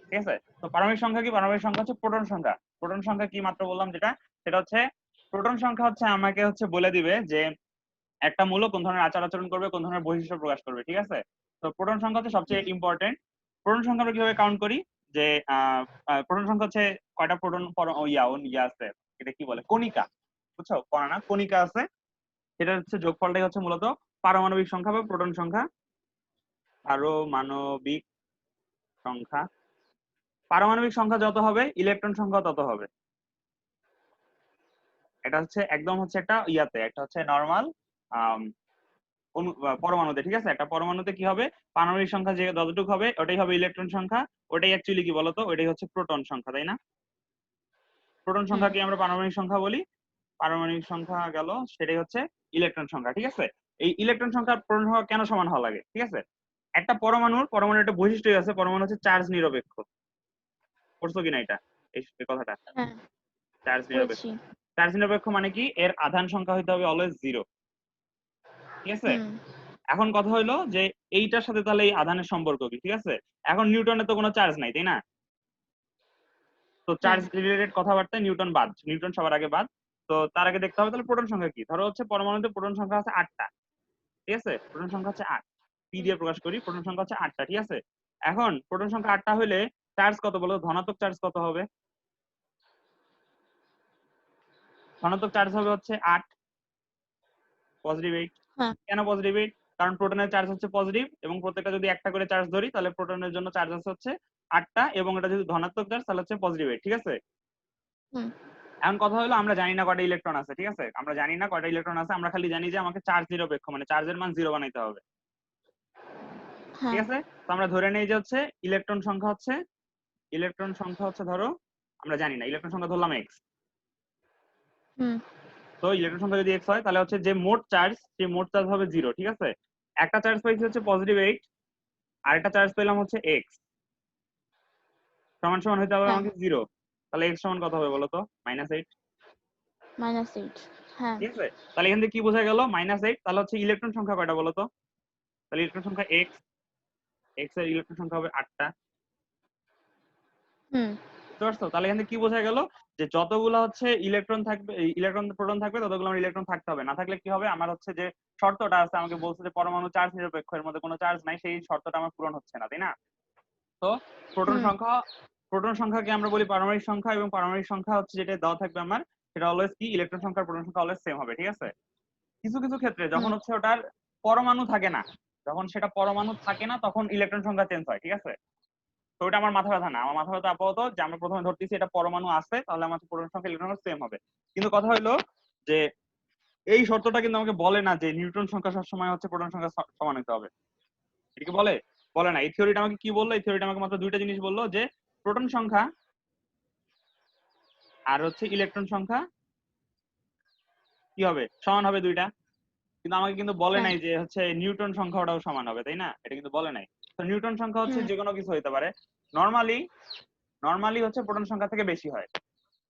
ঠিক আছে? তো পারমাণবিক সংখ্যা কি? পারমাণবিক সংখ্যা হচ্ছে প্রোটন সংখ্যা। প্রোটন সংখ্যা কি মাত্র বললাম যেটা, সেটা হচ্ছে প্রোটন সংখ্যা হচ্ছে আমাকে হচ্ছে বলে দিবে যে একটা মৌল কোন ধরনের আচরণ করবে, কোন ধরনের বৈশিষ্ট্য প্রকাশ করবে, ঠিক আছে? তো প্রোটন সংখ্যা হচ্ছে সবচেয়ে ইম্পর্টেন্ট। প্রোটন সংখ্যা আমরা কিভাবে কাউন্ট করি? যে প্রোটন সংখ্যা হচ্ছে কয়টা প্রোটন ইয়া আছে, এটা কি বলে, কণিকা, বুঝছো? কণা না, কণিকা আছে, সেটা হচ্ছে যোগফলটাই হচ্ছে মূলত পারমাণবিক সংখ্যা বা প্রোটন সংখ্যা। পারমাণবিক সংখ্যা, পারমাণবিক সংখ্যা যত হবে ইলেকট্রন সংখ্যা তত হবে। এটা হচ্ছে একদম হচ্ছে একটা ইয়াতে, একটা হচ্ছে নর্মাল পরমাণুতে, ঠিক আছে? একটা পরমাণুতে কি হবে, পারমাণবিক সংখ্যা যে যতটুকু হবে ওটাই হবে ইলেকট্রন সংখ্যা। ওটাই অ্যাকচুয়ালি কি বলতো, ওটাই হচ্ছে প্রোটন সংখ্যা, তাই না? প্রোটন হুম সংখ্যাকে আমরা পারমাণবিক সংখ্যা বলি, পারমাণবিক সংখ্যা গেল, সেটাই হচ্ছে ইলেকট্রন সংখ্যা, ঠিক আছে? এই ইলেকট্রন সংখ্যা প্রোটন সংখ্যা কেন সমান হওয়া লাগে, ঠিক আছে? একটা পরমাণুর একটা বৈশিষ্ট্য আছে, পরমাণু হচ্ছে চার্জ নিরপেক্ষ। পড়ছো কিনা এটা, এই কথাটা? হ্যাঁ চার্জ নিরপেক্ষ। পড়েছি। চার্জ নিরপেক্ষ মানে কি, এর আধান সংখ্যা হইতে হবে অলওয়েজ 0, ঠিক আছে? হুম এখন কথা হইলো যে এইটার সাথে তাহলে এই আধানের সম্পর্ক কি, ঠিক আছে? এখন নিউটনের তো কোনো চার্জ নাই, তাই না? তো হ্যাঁ চার্জ রিলেটেড কথাবার্তায় নিউটন বাদ, নিউটন সবার আগে বাদ। তো তার আগে দেখতে হবে তাহলে প্রোটন সংখ্যা কি। ধরো হচ্ছে পরমাণুতে প্রোটন সংখ্যা আছে 8টা, ঠিক আছে? প্রোটন সংখ্যা হচ্ছে 8, পি দিয়ে প্রকাশ করি, প্রোটন সংখ্যা হচ্ছে 8টা, ঠিক আছে? এখন প্রোটন সংখ্যা 8টা হলে চার্জ কত বলো, ধনাত্মক চার্জ কত হবে? ধনাত্মক চার্জ হবে হচ্ছে 8, পজিটিভ 8। হ্যাঁ কেন পজিটিভ 8? কারণ প্রোটনের চার্জ হচ্ছে পজিটিভ, এবং প্রত্যেকটা যদি একটা করে চার্জ ধরি তাহলে প্রোটনের জন্য চার্জ আছে হচ্ছে 8টা, এবং এটা যদি ধনাত্মক চার্জ তাহলে হচ্ছে পজিটিভ 8, ঠিক আছে? হুম এখন কথা হলো আমরা জানি না কয়টা ইলেকট্রন আছে, ঠিক আছে? আমরা জানি না কয়টা ইলেকট্রন আছে, আমরা খালি জানি যে আমাকে চার্জ নিরপেক্ষ মানে চার্জের মান 0 বানাইতে হবে, ঠিক হ্যাঁ আছে? তো আমরা ধরে নেই যে হচ্ছে ইলেকট্রন সংখ্যা হচ্ছে ধরো আমরা জানি না, ইলেকট্রন সংখ্যা ধরলাম x। হুম তো ইলেকট্রন সংখ্যা যদি x হয় তাহলে হচ্ছে যে মোট চার্জ, সেই মোট চার্জ হবে 0, ঠিক আছে? একটা চার্জ পাইছি হচ্ছে পজিটিভ 8, আর একটা চার্জ পেলাম হচ্ছে x, সমান সমান হইতে হবে হ্যাঁ আমাকে 0। তাহলে x সমান কত হবে বলো তো? -8, -8। হ্যাঁ ঠিক আছে? তাহলে এখান থেকে কি বোঝা গেল, -8। তাহলে হচ্ছে ইলেকট্রন সংখ্যা কয়টা বলো তো? তাহলে ইলেকট্রন সংখ্যা x, x এর ইলেকট্রন সংখ্যা হবে 8টা, হুম বুঝতে পারছো? তাহলে এখান থেকে কি বোঝা গেল, যে যতগুলো হচ্ছে ইলেকট্রন থাকবে, ইলেকট্রন প্রোটন থাকবে, ততগুলো আমার ইলেকট্রন থাকতে হবে। না থাকলে কি হবে, আমার হচ্ছে যে শর্তটা আছে, আমাকে বলছে যে পরমাণু চার্জ নিরপেক্ষ, এর মধ্যে কোনো চার্জ নাই, সেই শর্তটা আমার পূরণ হচ্ছে না, তাই না? তো প্রোটন হুম সংখ্যা, প্রোটন সংখ্যাকে আমরা বলি পারমাণবিক সংখ্যা, এবং পারমাণবিক সংখ্যা হচ্ছে যেটা দেওয়া থাকবে আমার, সেটা অলওয়েজ কি, ইলেকট্রন সংখ্যা প্রোটন সংখ্যা অলওয়েজ সেম হবে, ঠিক আছে? কিছু কিছু ক্ষেত্রে যখন হুম হচ্ছে ওটার পরমাণু থাকে না, যখন সেটা পরমাণু থাকে না তখন ইলেকট্রন সংখ্যা চেঞ্জ হয়, ঠিক আছে? তো ওটা আমার মাথা ব্যথা না, আমার মাথা ব্যথা আপাতত যে আমরা প্রথমে ধরতেছি এটা পরমাণু আছে, তাহলে আমার প্রোটন সংখ্যা ইলেকট্রন সংখ্যা সেম হবে। কিন্তু কথা হলো যে এই শর্তটা কিন্তু আমাকে বলে না যে নিউটন সংখ্যা সবসময় হচ্ছে প্রোটন সংখ্যা সমান হতে হবে। এটা কি বলে? বলে না। এই থিওরিটা আমাকে কি বললো, এই থিওরিটা আমাকে মাত্র দুইটা জিনিস বললো, যে প্রোটন সংখ্যা আর হচ্ছে ইলেকট্রন সংখ্যা কি হবে, সমান হবে দুইটা। কিন্তু আমাকে কিন্তু বলে হ্যাঁ নাই যে হচ্ছে নিউটন সংখ্যা ওটাও সমান হবে, তাই না? এটা কিন্তু বলে নাই। তো নিউটন সংখ্যা হচ্ছে হুম যে কোনো কিছু হইতে পারে। নর্মালি নর্মালি হচ্ছে প্রোটন সংখ্যা থেকে বেশি হয়।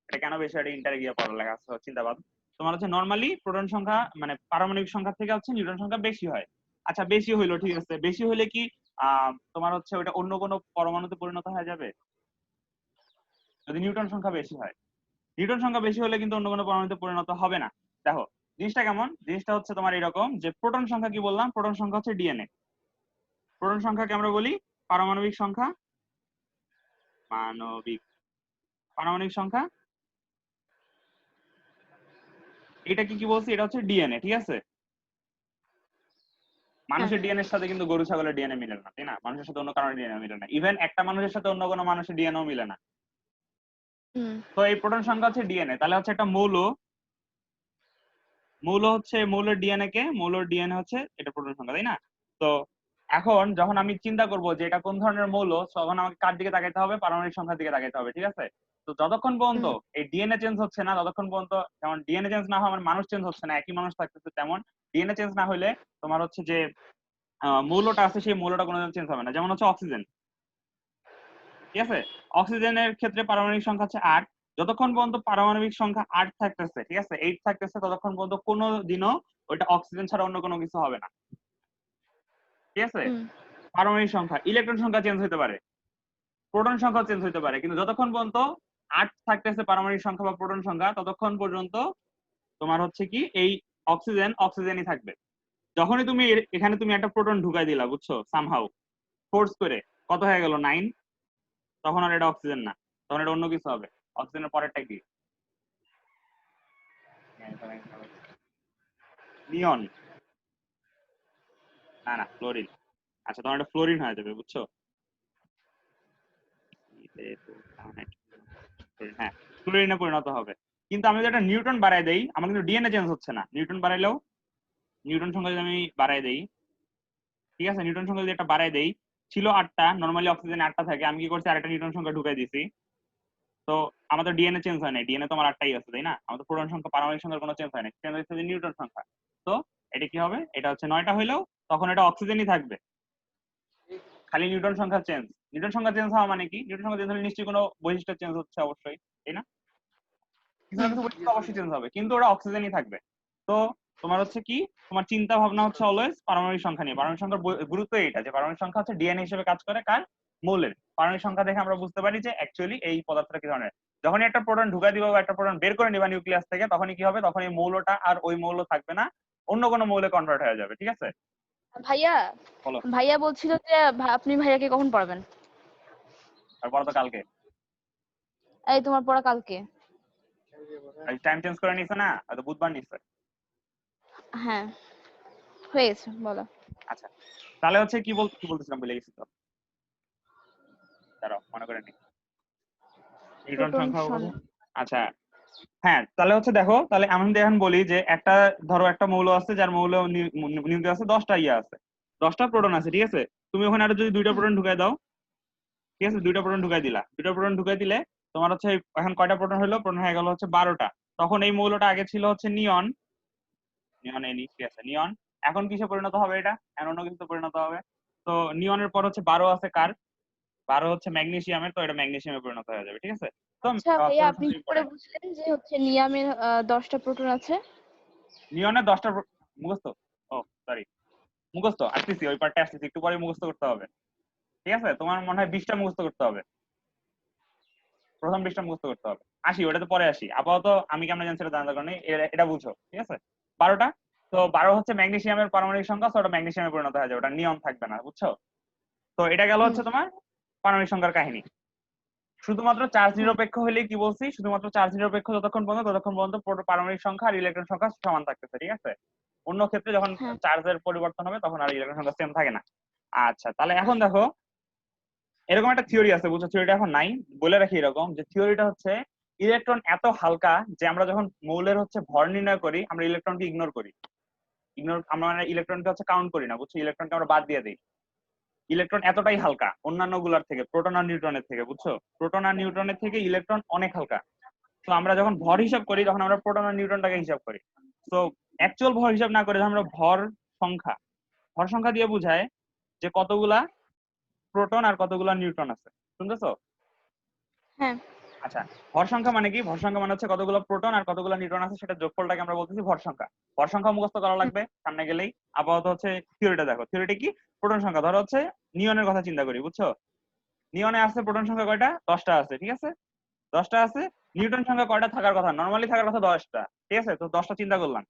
এটা কেন বেশি হয়, এটা ইন্টারে গিয়ে পড়ালেখা আছে, চিন্তাবাদ। তোমার হচ্ছে নর্মালি প্রোটন সংখ্যা মানে পারমাণবিক সংখ্যা থেকে হচ্ছে নিউটন সংখ্যা বেশি হয়। আচ্ছা বেশি হইলো, ঠিক আছে, বেশি হইলে কি তোমার হচ্ছে ওটা অন্য কোনো পরমাণুতে পরিণত হয়ে যাবে যদি নিউটন সংখ্যা বেশি হয়? নিউটন সংখ্যা বেশি হলে কিন্তু অন্য কোনো পরমাণুতে পরিণত হবে না। দেখো জিনিসটা কেমন, জিনিসটা হচ্ছে তোমার এরকম, যে প্রোটন সংখ্যা কি বললাম, প্রোটন সংখ্যা হচ্ছে ডিএনএ। প্রোটন সংখ্যাকে আমরা বলি পারমাণবিক সংখ্যা, মানবিক পারমাণবিক সংখ্যা। এটা কি কি বলছি, এটা হচ্ছে ডিএনএ, ঠিক আছে? হ্যাঁ মানুষের ডিএনএর সাথে কিন্তু গরু ছাগলের ডিএনএ মিলে না, তাই না? মানুষের সাথে অন্য কারণে ডিএনএ মিলে না, ইভেন একটা মানুষের সাথে অন্য কোনো মানুষের ডিএনএও মিলে না। হুম তো এই প্রোটন সংখ্যা হচ্ছে ডিএনএ, তাহলে হচ্ছে একটা মৌল, মৌল হচ্ছে মৌলের ডিএনএ কে, মৌলের ডিএনএ হচ্ছে এটা প্রোটন সংখ্যা, তাই না? তো এখন যখন আমি চিন্তা করব যে এটা কোন ধরনের মৌল, তখন আমাকে কার দিকে তাকাইতে হবে, পারমাণবিক সংখ্যার দিকে তাকাইতে হবে, ঠিক আছে? তো যতক্ষণ পর্যন্ত হুম এই ডিএনএ চেঞ্জ হচ্ছে না, ততক্ষণ পর্যন্ত, যেমন ডিএনএ চেঞ্জ না হয় আমার মানুষ চেঞ্জ হচ্ছে না, একই মানুষ থাকতেছে, তেমন ডিএনএ চেঞ্জ না হলে তোমার হচ্ছে যে মৌলটা আছে সেই মৌলটা কোনোদিন চেঞ্জ হবে না। যেমন হচ্ছে অক্সিজেন, ঠিক আছে? অক্সিজেনের ক্ষেত্রে পারমাণবিক সংখ্যা হচ্ছে 8। যতক্ষণ পর্যন্ত পারমাণবিক সংখ্যা 8 থাকতেছে, ঠিক আছে, 8 থাকতেছে, ততক্ষণ পর্যন্ত কোনো দিনও ওইটা অক্সিজেন ছাড়া অন্য কোনো কিছু হবে না, ঠিক আছে? হুম পারমাণবিক সংখ্যা, ইলেকট্রন সংখ্যা চেঞ্জ হতে পারে, প্রোটন সংখ্যা চেঞ্জ হতে পারে, কিন্তু যতক্ষণ পর্যন্ত 8 থাকতেছে পারমাণবিক সংখ্যা বা প্রোটন সংখ্যা ততক্ষণ পর্যন্ত তোমার হচ্ছে কি এই অক্সিজেনই থাকবে। যখনই তুমি এখানে তুমি একটা প্রোটন ঢুকাই দিলা, বুঝছো, সামহাউ ফোর্স করে, কত হয়ে গেল 9, তখন আর এটা অক্সিজেন না, তখন এটা অন্য কিছু হবে। অক্সিজেনের পরেরটা কি? নিয়ন। না না, ফ্লোরিন। আচ্ছা, তখন এটা ফ্লোরিন হয়ে যাবে, বুঝছো। হ্যাঁ, ফ্লোরিনে পরিণত হবে। কিন্তু আমি যদি একটা নিউটন বাড়াই দেই, আমার কিন্তু ডিএনএ চেঞ্জ হচ্ছে না। নিউটন বাড়াইলেও, নিউটন সংখ্যা যদি আমি বাড়াই দেই, ঠিক আছে, নিউটন সংখ্যা যদি একটা বাড়াই দেই, ছিল 8টা, নরমালি অক্সিজেন 8টা থাকে, আমি কি করছি আরেকটা নিউটন সংখ্যা ঢুকাই দিছি, তো আমাদের ডিএনএ চেঞ্জ হয় না, ডিএনএ তো আমার 8টাই আছে, তাই না? আমাদের প্রোটন সংখ্যা পারমাণবিক সংখ্যার কোনো চেঞ্জ হয় না, চেঞ্জ হচ্ছে যে নিউটন সংখ্যা। তো এটা কি হবে? এটা হচ্ছে 9টা হইলেও তখন এটা অক্সিজেনই থাকবে, খালি নিউটন সংখ্যা চেঞ্জ। নিউটন সংখ্যা চেঞ্জ হওয়া মানে কি? নিউটন সংখ্যা চেঞ্জ হলে নিশ্চয়ই কোনো বৈশিষ্ট্য চেঞ্জ হচ্ছে অবশ্যই, তাই না? কিছু না হুম কিছু বৈশিষ্ট্য অবশ্যই চেঞ্জ হবে, কিন্তু ওটা অক্সিজেনই থাকবে। তো তোমার হচ্ছে কি, তোমার চিন্তা ভাবনা হচ্ছে অলওয়েজ পারমাণবিক সংখ্যা নিয়ে। পারমাণবিক সংখ্যার গুরুত্ব এটা যে পারমাণবিক সংখ্যা হচ্ছে ডিএনএ হিসেবে কাজ করে কার? মৌলের। পারমাণবিক সংখ্যা দেখে আমরা বুঝতে পারি যে অ্যাকচুয়ালি এই পদার্থটা কি ধরনের। যখনই একটা প্রোটন ঢুকাই দিবা বা একটা প্রোটন বের করে নিবা নিউক্লিয়াস থেকে, তখনই কি হবে? তখন এই মৌলটা আর ওই মৌল থাকবে না, অন্য কোনো মৌলে কনভার্ট হয়ে যাবে, ঠিক আছে? ভাইয়া বলো। ভাইয়া বলছিল যে আপনি ভাইয়াকে কখন পড়াবেন? তারপর তো কালকে। এই তোমার পড়া কালকে? টাইম চেঞ্জ করে নিছে না, হয়তো বুধবার নিছে। হ্যাঁ, হয়ে গেছে, বলো। আচ্ছা, তাহলে হচ্ছে কি বলতেছিলাম, বলে গেছি তো, দাঁড়াও মনে করে নি। নিউটন প্রোটন সংখ্যা শোন। বলো। আচ্ছা, হ্যাঁ, তাহলে হচ্ছে দেখো, তাহলে আমি যদি এখন বলি যে একটা, ধরো একটা মৌল আছে যার মৌল নিউক্লিয়াসে 10টা ইয়ে আছে, 10টা প্রোটন আছে, ঠিক আছে। তুমি ওখানে আরো যদি 2টা হুম প্রোটন ঢুকাই দাও, ঠিক আছে, 2টা প্রোটন ঢুকাই দিলা, 2টা প্রোটন ঢুকাই দিলে তোমার হচ্ছে এখন কয়টা প্রোটন হলো? প্রোটন হয়ে গেল হচ্ছে 12টা। তখন এই মৌলটা আগে ছিল হচ্ছে নিয়ন, নিয়ন এনি, ঠিক আছে, নিয়ন। এখন কিসে পরিণত হবে? এটা এখন অন্য কিছুতে পরিণত হবে। তো নিয়নের পর হচ্ছে 12 আছে কার? 12 হচ্ছে ম্যাগনেসিয়ামের, তো এটা ম্যাগনেসিয়ামে পরিণত হয়ে যাবে, ঠিক আছে। তো আচ্ছা ভাইয়া, প্রোটন আপনি সংখ্যা কি করে ইম্পর্টেন্ট। বুঝলেন যে হচ্ছে নিয়ামের 10টা প্রোটন আছে? নিয়নের 10টা মুখস্থ। ও সরি, মুখস্থ আসতেছি, ওই পার্টটা আসতেছি, একটু পরে মুখস্থ করতে হবে, ঠিক আছে। তোমার মনে হয় 20টা মুখস্থ করতে হবে, প্রথম 20টা মুখস্থ করতে হবে। আসি, ওটাতে পরে আসি। আপাতত আমি কেমন জানছি সেটা জানার কারণে এটা বুঝো, ঠিক আছে। 12টা, তো 12 হচ্ছে ম্যাগনেসিয়ামের পারমাণবিক সংখ্যা, তো ওটা ম্যাগনেসিয়ামে পরিণত হয়ে যাবে, ওটা নিয়ন থাকবে না, বুঝছো। তো এটা গেল হুম হচ্ছে তোমার পারমাণবিক সংখ্যার কাহিনী। শুধুমাত্র চার্জ হুম নিরপেক্ষ হলেই কি বলছি, শুধুমাত্র চার্জ নিরপেক্ষ যতক্ষণ পর্যন্ত পারমাণবিক সংখ্যা আর ইলেকট্রন সংখ্যা সমান থাকতেছে, ঠিক আছে। অন্য ক্ষেত্রে যখন হ্যাঁ চার্জের পরিবর্তন হবে তখন আর ইলেকট্রন সংখ্যা সেম থাকে না। আচ্ছা, তাহলে এখন দেখো, এরকম একটা থিওরি আছে, বুঝছো, থিওরিটা এখন নাই, বলে রাখি এরকম যে থিওরিটা হচ্ছে ইলেকট্রন এত হালকা যে আমরা যখন মৌলের হচ্ছে ভর নির্ণয় করি আমরা ইলেকট্রনকে ইগনোর করি। আমরা মানে ইলেকট্রনকে হচ্ছে কাউন্ট করি না, বুঝছো, ইলেকট্রনকে আমরা বাদ দিয়ে দিই। ইলেকট্রন এতটাই হালকা অন্যান্য গুলার থেকে, প্রোটন আর নিউট্রনের থেকে, বুঝছো। প্রোটন আর নিউট্রনের থেকে ইলেকট্রন অনেক হালকা। তো আমরা যখন ভর হিসাব করি তখন আমরা প্রোটন আর নিউট্রনটাকে হিসাব করি। তো অ্যাকচুয়াল ভর হিসাব না করে আমরা সংখ্যা ভর সংখ্যা দিয়ে বুঝায় যে কতগুলা প্রোটন আর কতগুলা নিউট্রন আছে, শুনতেছো? হ্যাঁ আচ্ছা, ভর সংখ্যা মানে কি? ভর সংখ্যা মানে হচ্ছে কতগুলো প্রোটন আর কতগুলো নিউট্রন আছে সেটা যোগফলটাকে আমরা বলতেছি ভর সংখ্যা। ভর সংখ্যা মুখস্থ করা হুম লাগবে সামনে গেলেই। আপাতত হচ্ছে থিওরিটা দেখো, থিওরিটা কি? প্রোটন সংখ্যা, ধরো হচ্ছে নিয়নের কথা চিন্তা করি, বুঝছো। নিয়নে আছে প্রোটন সংখ্যা কয়টা? 10টা আছে, ঠিক আছে, 10টা আছে। নিউটন সংখ্যা কয়টা থাকার কথা? নরমালি থাকার কথা 10টা, ঠিক আছে। তো 10টা চিন্তা করলাম,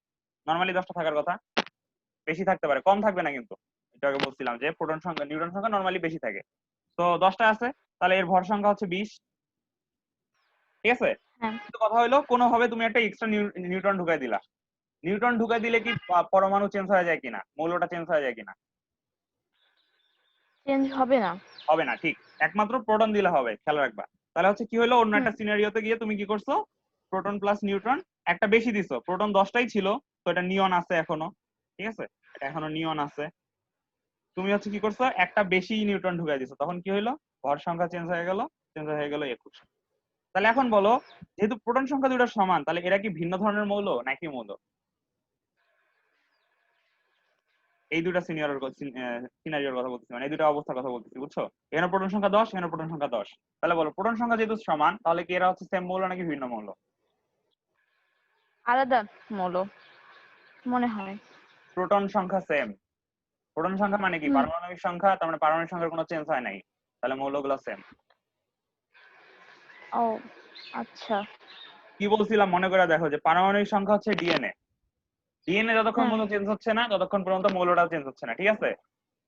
নরমালি 10টা থাকার কথা, বেশি থাকতে পারে, কম থাকবে না কিন্তু। এটা আগে বলছিলাম যে প্রোটন সংখ্যা নিউটন সংখ্যা নরমালি বেশি থাকে। তো 10টা আছে, তাহলে এর ভর সংখ্যা হচ্ছে 20, ঠিক আছে। হ্যাঁ কিন্তু কথা হলো কোনোভাবে তুমি একটা এক্সট্রা নিউট্রন ঢুকাই দিলা, নিউট্রন ঢুকাই দিলে কি পরমাণু চেঞ্জ হয়ে যায় কিনা, মৌলটা চেঞ্জ হয়ে যায় কিনা? চেঞ্জ হবে না। হবে না, ঠিক। একমাত্র প্রোটন দিলে হবে, খেয়াল রাখবা। তাহলে হচ্ছে কি হলো, অন্য হুম একটা সিনারিওতে গিয়ে তুমি কি করছো, প্রোটন প্লাস নিউট্রন একটা বেশি দিছো, প্রোটন 10টাই ছিল, তো এটা নিয়ন আছে এখনো, ঠিক আছে, এটা এখনো নিয়ন আছে। তুমি হচ্ছে কি করছো, একটা বেশি নিউট্রন ঢুকাই দিছো, তখন কি হলো, ভর সংখ্যা চেঞ্জ হয়ে গেল 21। তাহলে এখন বলো, যেহেতু প্রোটন সংখ্যা দুটো সমান, তাহলে এরা কি ভিন্ন ধরনের মৌল নাকি মৌল? এই দুটা সিনারিওর কথা বলতেছি, মানে এই দুটা অবস্থার কথা বলতেছি, বুঝছো। এখানে প্রোটন সংখ্যা 10, এখানে প্রোটন সংখ্যা 10। তাহলে বলো, প্রোটন সংখ্যা যেহেতু সমান, তাহলে কি এরা হচ্ছে সেম মৌল নাকি ভিন্ন মৌল? আলাদা মৌল মনে হয়। প্রোটন সংখ্যা সেম। প্রোটন সংখ্যা মানে কি? হুম পারমাণবিক সংখ্যা, তার মানে পারমাণবিক সংখ্যার কোনো চেঞ্জ হয় নাই, তাহলে মৌলগুলো সেম। ও আচ্ছা। কি বলছিলাম মনে করে দেখো, যে পারমাণবিক সংখ্যা হচ্ছে ডিএনএ। ডিএনএ যতক্ষণ হ্যাঁ। পর্যন্ত চেঞ্জ হচ্ছে না ততক্ষণ পর্যন্ত মৌলটাও চেঞ্জ হচ্ছে না, ঠিক আছে?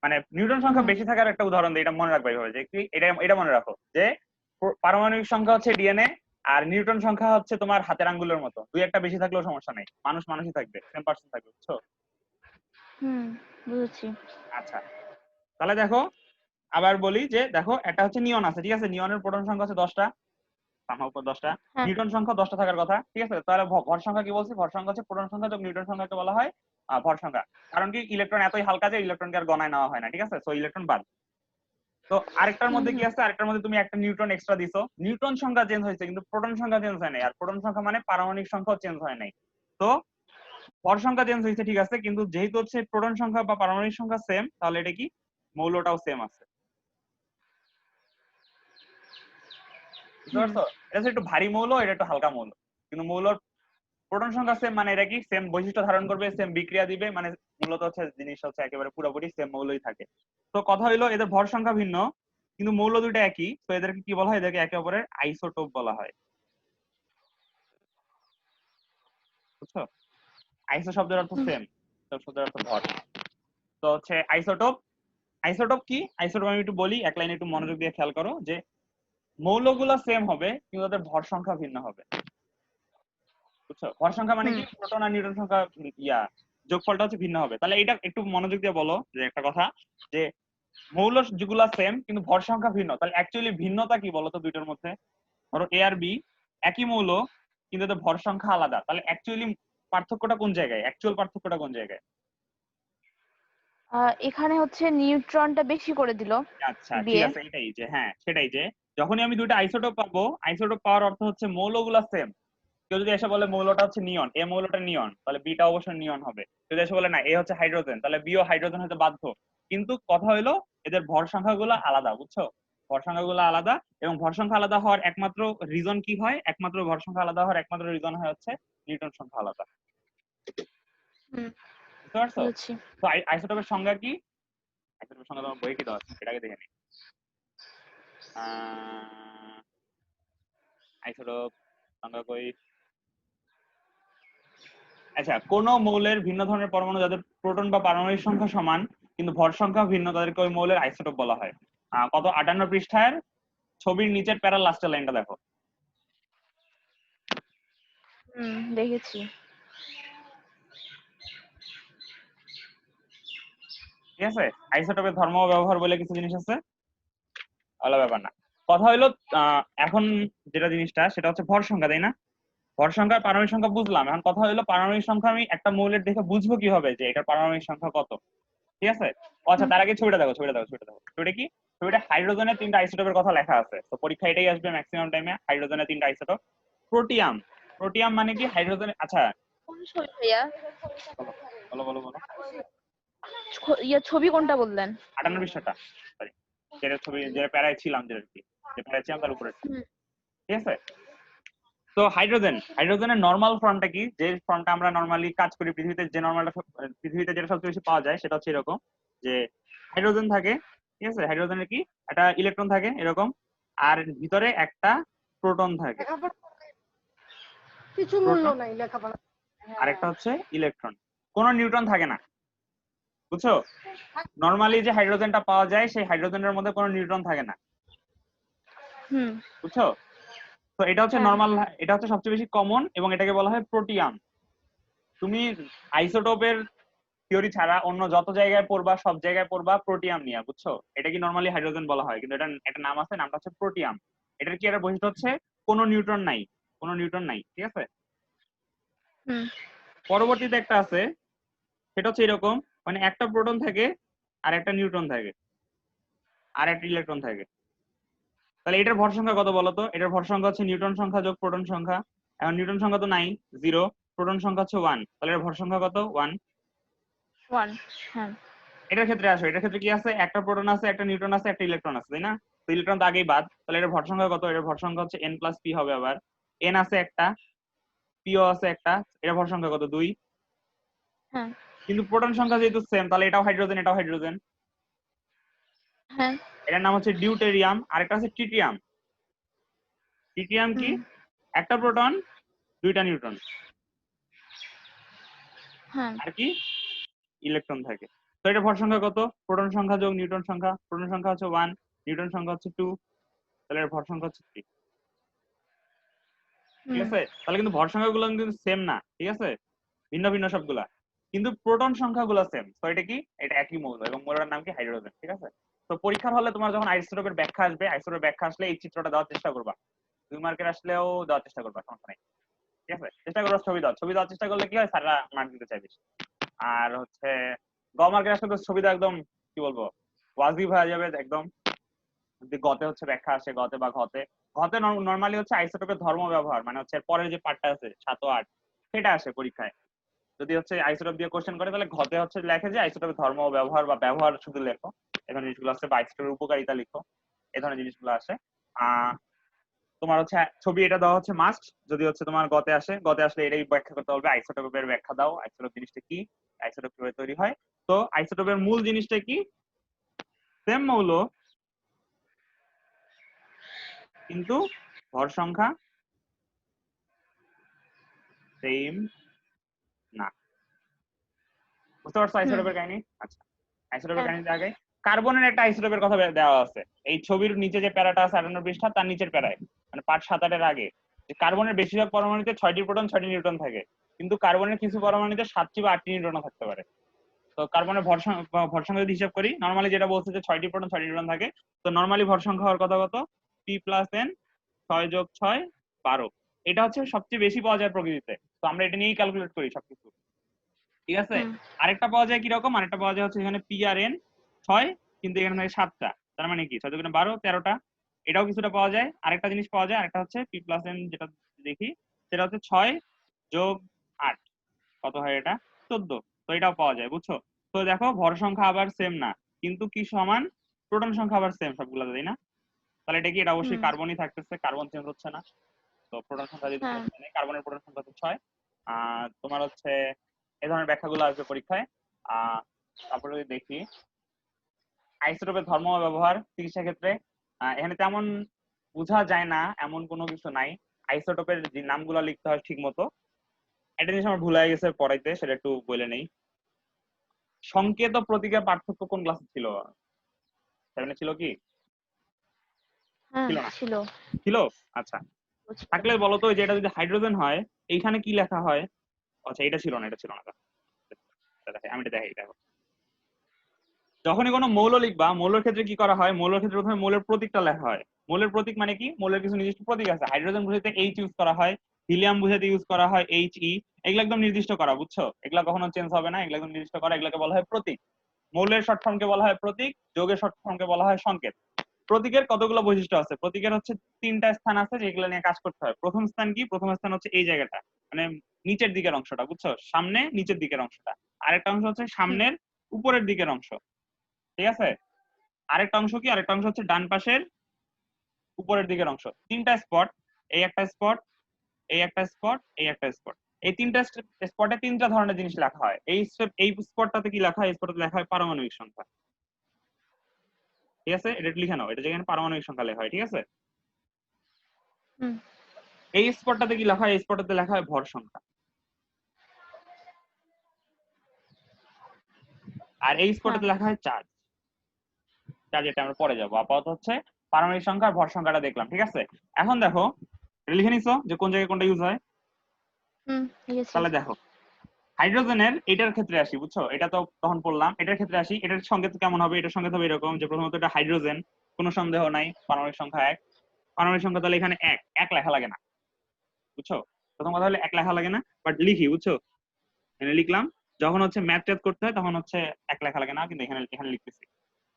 মানে নিউটন হুম সংখ্যা বেশি থাকার একটা উদাহরণ দিই, এটা মনে রাখবে এইভাবে, যে কি এটা এটা মনে রাখো যে পারমাণবিক সংখ্যা হচ্ছে ডিএনএ, আর নিউটন সংখ্যা হচ্ছে তোমার হাতের আঙ্গুলের মতো, দুই একটা বেশি থাকলেও সমস্যা নেই, মানুষ মানুষই থাকবে, সেম পার্সেন্ট থাকবে, বুঝছো? হুম বুঝেছি। আচ্ছা, তাহলে দেখো আবার বলি, যে দেখো একটা হচ্ছে নিয়ন আছে, ঠিক আছে? নিয়নের প্রোটন সংখ্যা হচ্ছে 10টা, উপর 10টা, হ্যাঁ। নিউটন সংখ্যা 10টা থাকার কথা, ঠিক আছে? তাহলে ভর সংখ্যা কি বলছি? ভর সংখ্যা হচ্ছে প্রোটন সংখ্যা যোগ নিউটন সংখ্যাকে বলা হয় ভর সংখ্যা। কারণ কি, ইলেকট্রন এতই হালকা যে ইলেকট্রনকে আর গণায় নেওয়া হয় না, ঠিক আছে? সো ইলেকট্রন বাদ। তো আরেকটার হুম মধ্যে কি হুম আছে? আরেকটার মধ্যে তুমি একটা নিউট্রন এক্সট্রা দিছো, নিউটন সংখ্যা চেঞ্জ হয়েছে কিন্তু প্রোটন সংখ্যা চেঞ্জ হয় নাই, আর প্রোটন সংখ্যা মানে পারমাণবিক সংখ্যাও চেঞ্জ হয় নাই। তো ভর সংখ্যা চেঞ্জ হয়েছে, ঠিক আছে, কিন্তু যেহেতু হচ্ছে প্রোটন সংখ্যা বা পারমাণবিক সংখ্যা সেম, তাহলে এটা কি, মৌলটাও সেম আছে, বুঝতে হুম। পারছো? এটা হচ্ছে একটু ভারী মৌল, এটা একটু হালকা মৌল, কিন্তু মৌলর প্রোটন সংখ্যা সেম, মানে এটা কি সেম বৈশিষ্ট্য ধারণ করবে, সেম বিক্রিয়া দিবে, মানে মূলত হচ্ছে জিনিস হচ্ছে একেবারে পুরোপুরি সেম মৌলই থাকে। তো কথা হইলো এদের ভর সংখ্যা ভিন্ন, কিন্তু মৌল দুইটা একই, তো এদেরকে কি বলা হয়? এদেরকে একে অপরের আইসোটোপ বলা হয়, বুঝছো? আইসো শব্দের অর্থ হুম। সেম, টোপ শব্দের অর্থ ভর। তো হচ্ছে আইসোটোপ, আইসোটোপ কি? আইসোটোপ আমি একটু বলি, এক লাইনে একটু মনোযোগ দিয়ে খেয়াল করো, যে মৌলগুলো সেম হবে কিন্তু তাদের ভর সংখ্যা ভিন্ন হবে, বুঝছো? ভর সংখ্যা মানে হুম। কি, প্রোটন আর নিউট্রন সংখ্যা ইয়া যোগফলটা হচ্ছে ভিন্ন হবে। তাহলে এটা একটু মনোযোগ দিয়ে বলো, যে একটা কথা, যে মৌল যেগুলা সেম কিন্তু ভর সংখ্যা ভিন্ন, তাহলে অ্যাকচুয়ালি ভিন্নতা কি বলতো দুইটার মধ্যে? ধরো এ আর বি একই মৌল কিন্তু এদের ভর সংখ্যা আলাদা, তাহলে অ্যাকচুয়ালি পার্থক্যটা কোন জায়গায়? অ্যাকচুয়াল পার্থক্যটা কোন জায়গায়? এখানে হচ্ছে নিউট্রনটা বেশি করে দিল আচ্ছা ঠিক বিয়ে। আছে, এটাই যে, হ্যাঁ সেটাই, যে যখনই আমি দুইটা আইসোটোপ পাবো, আইসোটোপ পাওয়ার অর্থ হচ্ছে মৌলগুলা সেম। কেউ যদি এসে বলে মৌলটা হচ্ছে নিয়ন, এ মৌলটা নিয়ন, তাহলে বিটা অবশ্যই নিয়ন হবে। যদি এসে বলে না এ হচ্ছে হাইড্রোজেন, তাহলে বিও হাইড্রোজেন হতে বাধ্য। কিন্তু কথা হলো এদের ভর সংখ্যাগুলো আলাদা, বুঝছো? ভর সংখ্যাগুলো আলাদা, এবং ভর সংখ্যা আলাদা হওয়ার একমাত্র রিজন কি হয়? একমাত্র ভর সংখ্যা আলাদা হওয়ার একমাত্র রিজন হয় হচ্ছে নিউটন সংখ্যা আলাদা, হুম বুঝতে পারছো? বুঝেছি। তো আইসোটোপের সংজ্ঞা কি? আইসোটোপের সংজ্ঞা তোমার বইয়ে কি দেওয়া আছে? এটাকে দেখে নিই। আইসোটোপ সংজ্ঞা কই? আচ্ছা, কোন মৌলের ভিন্ন ধরনের পরমাণু যাদের প্রোটন বা পারমাণবিক সংখ্যা সমান কিন্তু ভর সংখ্যা ভিন্ন, তাদেরকে ওই মৌলের আইসোটোপ বলা হয়। কত 58 পৃষ্ঠার ছবির নিচের প্যারার লাস্টের লাইনটা দেখো, হুম দেখেছি। ঠিক আছে? আইসোটোপের ধর্ম ও ব্যবহার বলে কিছু জিনিস আছে, আলাদা ব্যাপার না। কথা হলো এখন যেটা জিনিসটা সেটা হচ্ছে ভর সংখ্যা, তাই না? ভর সংখ্যা আর পারমাণবিক সংখ্যা বুঝলাম, এখন কথা হলো পারমাণবিক সংখ্যা আমি একটা মৌলের দেখে বুঝবো কিভাবে যে এটার পারমাণবিক সংখ্যা কত, ঠিক আছে? আচ্ছা, হুম তার আগে ছবিটা দেখো, ছবিটা কি? ছবিটা হাইড্রোজেনের 3টা আইসোটোপের কথা লেখা আছে, তো পরীক্ষা এটাই আসবে ম্যাক্সিমাম টাইমে, হাইড্রোজেনের 3টা আইসোটোপ। প্রোটিয়াম, প্রোটিয়াম মানে কি? হাইড্রোজেন, আচ্ছা কোন ছবি ভাইয়া? বলো বলো বলো বলো। ছবি কোনটা বললেন? 58 পৃষ্ঠাটা, সরি, যেটা ছবি, যে প্যারায় ছিলাম, যেটা কি, যে প্যারায় ছিলাম তার উপরে, হুম ঠিক আছে? তো হাইড্রোজেনের নরমাল ফর্মটা কি? যে ফর্মটা আমরা নরমালি কাজ করি পৃথিবীতে, যে নরমালটা পৃথিবীতে যেটা সবচেয়ে বেশি পাওয়া যায় সেটা হচ্ছে এরকম, যে হাইড্রোজেন থাকে, ঠিক আছে? হাইড্রোজেনের কি একটা ইলেকট্রন থাকে এরকম, আর ভিতরে একটা প্রোটন থাকে, কিছু মূল্য প্রোটন, নাই লেখাপড়া। আর একটা হচ্ছে ইলেকট্রন। কোনো নিউট্রন থাকে না, বুঝছো? নরমালি যে হাইড্রোজেনটা পাওয়া যায় সেই হাইড্রোজেনের মধ্যে কোনো নিউট্রন থাকে না, হুম। বুঝছো? তো এটা হচ্ছে হ্যাঁ। নরমাল, এটা হচ্ছে সবচেয়ে বেশি কমন, এবং এটাকে বলা হয় প্রোটিয়াম। তুমি আইসোটোপের থিওরি ছাড়া অন্য যত জায়গায় পড়বা সব জায়গায় পড়বা প্রোটিয়াম নিয়ে, বুঝছো? এটা কি নরমালি হাইড্রোজেন বলা হয়, কিন্তু এটা একটা নাম আছে, নামটা হচ্ছে প্রোটিয়াম। এটার কি একটা বৈশিষ্ট্য হচ্ছে কোনো নিউট্রন নাই, কোনো নিউট্রন নাই, ঠিক আছে? হুম পরবর্তীতে একটা আছে, সেটা হচ্ছে এরকম, মানে একটা প্রোটন থাকে আর একটা নিউট্রন থাকে আর একটা ইলেকট্রন থাকে। তাহলে এটার ভর সংখ্যা কত বলো তো? এটার ভর সংখ্যা হচ্ছে নিউটন সংখ্যা যোগ প্রোটন সংখ্যা। এখন নিউটন সংখ্যা তো নাই, 0, প্রোটন সংখ্যা হচ্ছে 1, তাহলে এর ভর সংখ্যা কত? 1। 1। হ্যাঁ। এটার ক্ষেত্রে আসো, এটার ক্ষেত্রে কি আছে? একটা প্রোটন আছে, একটা নিউট্রন আছে, একটা ইলেকট্রন আছে, তাই না? তো ইলেকট্রন তো আগেই বাদ, তাহলে এটার ভর সংখ্যা কত? এটার ভর সংখ্যা হচ্ছে n প্লাস পি হবে। আবার n আছে একটা, পিও আছে একটা, এটার ভর সংখ্যা কত? 2। হ্যাঁ। কিন্তু প্রোটন সংখ্যা যেহেতু সেম, তাহলে এটাও হাইড্রোজেন, এটাও হাইড্রোজেন। হ্যাঁ। এটার নাম হচ্ছে ডিউটেরিয়াম, আর একটা হচ্ছে ট্রিটিয়াম। ট্রিটিয়াম কি? হুম, একটা প্রোটন, দুইটা নিউট্রন। হ্যাঁ, আর কি? ইলেকট্রন থাকে। তো এটা ভর সংখ্যা কত? প্রোটন সংখ্যা যোগ নিউট্রন সংখ্যা। প্রোটন সংখ্যা হচ্ছে 1, নিউট্রন সংখ্যা হচ্ছে 2, তাহলে এর ভর সংখ্যা হচ্ছে 3। ঠিক হুম, আছে? তাহলে কিন্তু ভর সংখ্যাগুলো কিন্তু সেম না, ঠিক আছে? ভিন্ন ভিন্ন সবগুলা। কিন্তু প্রোটন সংখ্যাগুলো সেম। তো এটা কি? এটা একই মৌল এবং মৌলটার নাম কি? হাইড্রোজেন। ঠিক আছে? তো পরীক্ষার হলে তোমার যখন আইসোটোপের ব্যাখ্যা আসবে, আইসোটোপের ব্যাখ্যা আসলে এই চিত্রটা দেওয়ার চেষ্টা করবা। 2 মার্কের আসলেও দেওয়ার চেষ্টা করবা, সমস্যা নাই। ঠিক আছে? চেষ্টা করবা ছবি দাও। ছবি দেওয়ার চেষ্টা করলে কি হয়? স্যাররা মার্ক দিতে চায় বেশি। আর হচ্ছে গ মার্কের আসলে তো ছবি দেওয়া একদম কি বলবো? ওয়াজিব হয়ে যাবে একদম। যদি গতে হচ্ছে ব্যাখ্যা আসে গতে বা ঘতে। ঘতে নরমালি হচ্ছে আইসোটোপের ধর্ম ব্যবহার, মানে হচ্ছে পরের যে পার্টটা আছে 7 ও 8 সেটা আসে পরীক্ষায়। যদি হচ্ছে আইসোটোপ দিয়ে কোশ্চেন করে তাহলে ঘতে হচ্ছে লেখে যে আইসোটোপের ধর্ম ও ব্যবহার বা ব্যবহার শুধু লেখো। এই ধরনের জিনিসগুলো আসে, বা আইসোটোপের উপকারিতা লিখো। এই ধরনের জিনিসগুলো আসে। তোমার হচ্ছে ছবি এটা দেওয়া হচ্ছে মাস্ট। যদি হচ্ছে তোমার গতে আসে, গতে আসলে এটাই ব্যাখ্যা করতে হবে, আইসোটোপের ব্যাখ্যা দাও, আইসোটোপ জিনিসটা কি, আইসোটোপ কিভাবে তৈরি হয়। তো আইসোটোপের মূল জিনিসটা কি? সেম মৌল, কিন্তু ভর সংখ্যা সেম না। বুঝতে পারছো হুম, আইসোটোপের কাহিনী? আচ্ছা, আইসোটোপের হ্যাঁ, কাহিনীতে আগে কার্বনের একটা আইসোটোপের কথা দেওয়া আছে এই ছবির নিচে যে প্যারাটা আছে 58 পৃষ্ঠা, তার নিচের প্যারায়, মানে পার্ট 7-8 এর আগে, যে কার্বনের বেশিরভাগ পরমাণুতে 6টি প্রোটন 6টি নিউট্রন থাকে, কিন্তু কার্বনের কিছু পরমাণুতে 7টি বা 8টি নিউট্রনও থাকতে পারে। তো কার্বনের ভর সংখ্যা যদি হিসাব করি, নরমালি যেটা বলছে যে 6টি প্রোটন 6টি নিউট্রন থাকে, তো নরমালি ভর সংখ্যা হওয়ার কথা কত? p+n 6 যোগ 6 12। এটা হচ্ছে সবচেয়ে বেশি পাওয়া যায় প্রকৃতিতে। তো আমরা এটা নিয়েই ক্যালকুলেট করি সবকিছু। ঠিক আছে? হুম, আরেকটা পাওয়া যায় কিরকম? আরেকটা পাওয়া যায় হচ্ছে এখানে পি আর এন 6, কিন্তু এখানে থাকে 7টা। তার মানে কি 6 দুগুণে 12, 13টা। এটাও কিছুটা পাওয়া যায়। আরেকটা জিনিস পাওয়া যায়, আরেকটা হচ্ছে পি প্লাস এন, যেটা দেখি সেটা হচ্ছে 6 যোগ 8। কত হয় এটা? 14। তো এটাও পাওয়া যায়, বুঝছো? তো দেখো ভর সংখ্যা আবার সেম না, কিন্তু কি সমান? প্রোটন সংখ্যা আবার সেম সবগুলা, তাই না? তাহলে এটা কি? এটা অবশ্যই হুম, কার্বনই থাকতেছে, কার্বন চেঞ্জ হচ্ছে না। তো প্রোটন সংখ্যা যদি হ্যাঁ, চেঞ্জ হয়, কার্বনের প্রোটন সংখ্যা হচ্ছে 6। তোমার হচ্ছে এই ধরনের ব্যাখ্যাগুলো আসবে পরীক্ষায়। তারপরে যদি দেখি আইসোটোপের ধর্ম ও ব্যবহার চিকিৎসা ক্ষেত্রে, এখানে তেমন বোঝা যায় না এমন কোনো কিছু নাই। আইসোটোপের যে নামগুলো লিখতে হয় ঠিক মতো। একটা জিনিস আমার ভুল হয়ে গেছে পড়াইতে, সেটা একটু বলে নেই। সংকেত ও প্রতীকের পার্থক্য কোন ক্লাসে ছিল? 7 ছিল কি? হ্যাঁ, ছিল না? ছিল, ছিল? আচ্ছা, ছিল, থাকলে বলো তো যে এটা যদি হাইড্রোজেন হয় এইখানে কি লেখা হয়? আচ্ছা, এটা ছিল না, এটা ছিল না। আমি এটা দেখাই, দেখো। যখনই কোনো মৌল লিখবা, মৌলের ক্ষেত্রে কি করা হয়? মৌলের ক্ষেত্রে প্রথমে মৌলের প্রতীকটা লেখা হয়। মৌলের প্রতীক মানে কি? মৌলের কিছু নির্দিষ্ট প্রতীক আছে। হাইড্রোজেন বুঝাতে এইচ ইউজ করা হয়, হিলিয়াম বুঝাতে ইউজ করা হয় এইচ ই। এগুলো একদম নির্দিষ্ট করা, বুঝছো? এগুলা কখনো চেঞ্জ হবে না, এগুলো একদম নির্দিষ্ট করা, এগুলোকে বলা হয় প্রতীক। মৌলের শর্ট ফর্মকে বলা হয় প্রতীক, যৌগের শর্ট ফর্মকে বলা হয় সংকেত। প্রতীকের কতগুলো বৈশিষ্ট্য আছে? প্রতীকের হচ্ছে 3টা স্থান আছে যেগুলো নিয়ে কাজ করতে হয়। প্রথম স্থান কি? প্রথম স্থান হচ্ছে এই জায়গাটা, মানে নিচের দিকের অংশটা, বুঝছো? সামনে নিচের দিকের অংশটা। আরেকটা অংশ হচ্ছে হুম, সামনের উপরের দিকের অংশ। ঠিক আছে? আরেকটা অংশ কি? আরেকটা অংশ হচ্ছে ডান পাশের উপরের দিকের অংশ। 3টা স্পট, এই একটা স্পট, এই একটা স্পট, এই একটা স্পট। এই 3টা স্পটে 3টা ধরনের জিনিস লেখা হয়। এই স্পটটাতে কি লেখা হয়? এই স্পটটাতে লেখা হয় পারমাণবিক সংখ্যা। ঠিক আছে? এটা লিখে নাও, এটা যেখানে পারমাণবিক সংখ্যা লেখা হয়। ঠিক আছে? হুম, এই স্পটটাতে কি লেখা হয়? এই স্পটটাতে লেখা হয় ভর সংখ্যা। আর এই হ্যাঁ, স্পটটাতে লেখা হয় চার্জ। চার্জ এটা আমরা পরে যাবো, আপাতত হচ্ছে পারমাণবিক সংখ্যা আর ভর সংখ্যাটা দেখলাম। ঠিক আছে? এখন দেখো, এটা লিখে নিছো যে কোন জায়গায় কোনটা ইউজ হয়? হুম, লিখেছি, তাহলে দেখো, হাইড্রোজেনের এটার ক্ষেত্রে আসি, বুঝছো? এটা তো তখন পড়লাম। এটার ক্ষেত্রে আসি, এটার সংকেত কেমন হবে? এটার সংকেত হবে এরকম যে প্রথমত এটা হাইড্রোজেন, কোনো সন্দেহ নাই, পারমাণবিক সংখ্যা 1। পারমাণবিক সংখ্যা তাহলে এখানে এক এক লেখা লাগে না, বুঝছো? প্রথম কথা হলে এক লেখা লাগে না, বাট লিখি, বুঝছো? এখানে লিখলাম। যখন হচ্ছে ম্যাথ ট্যাথ করতে হয় তখন হচ্ছে এক লেখা লাগে না, কিন্তু এখানে এখানে লিখতেছি।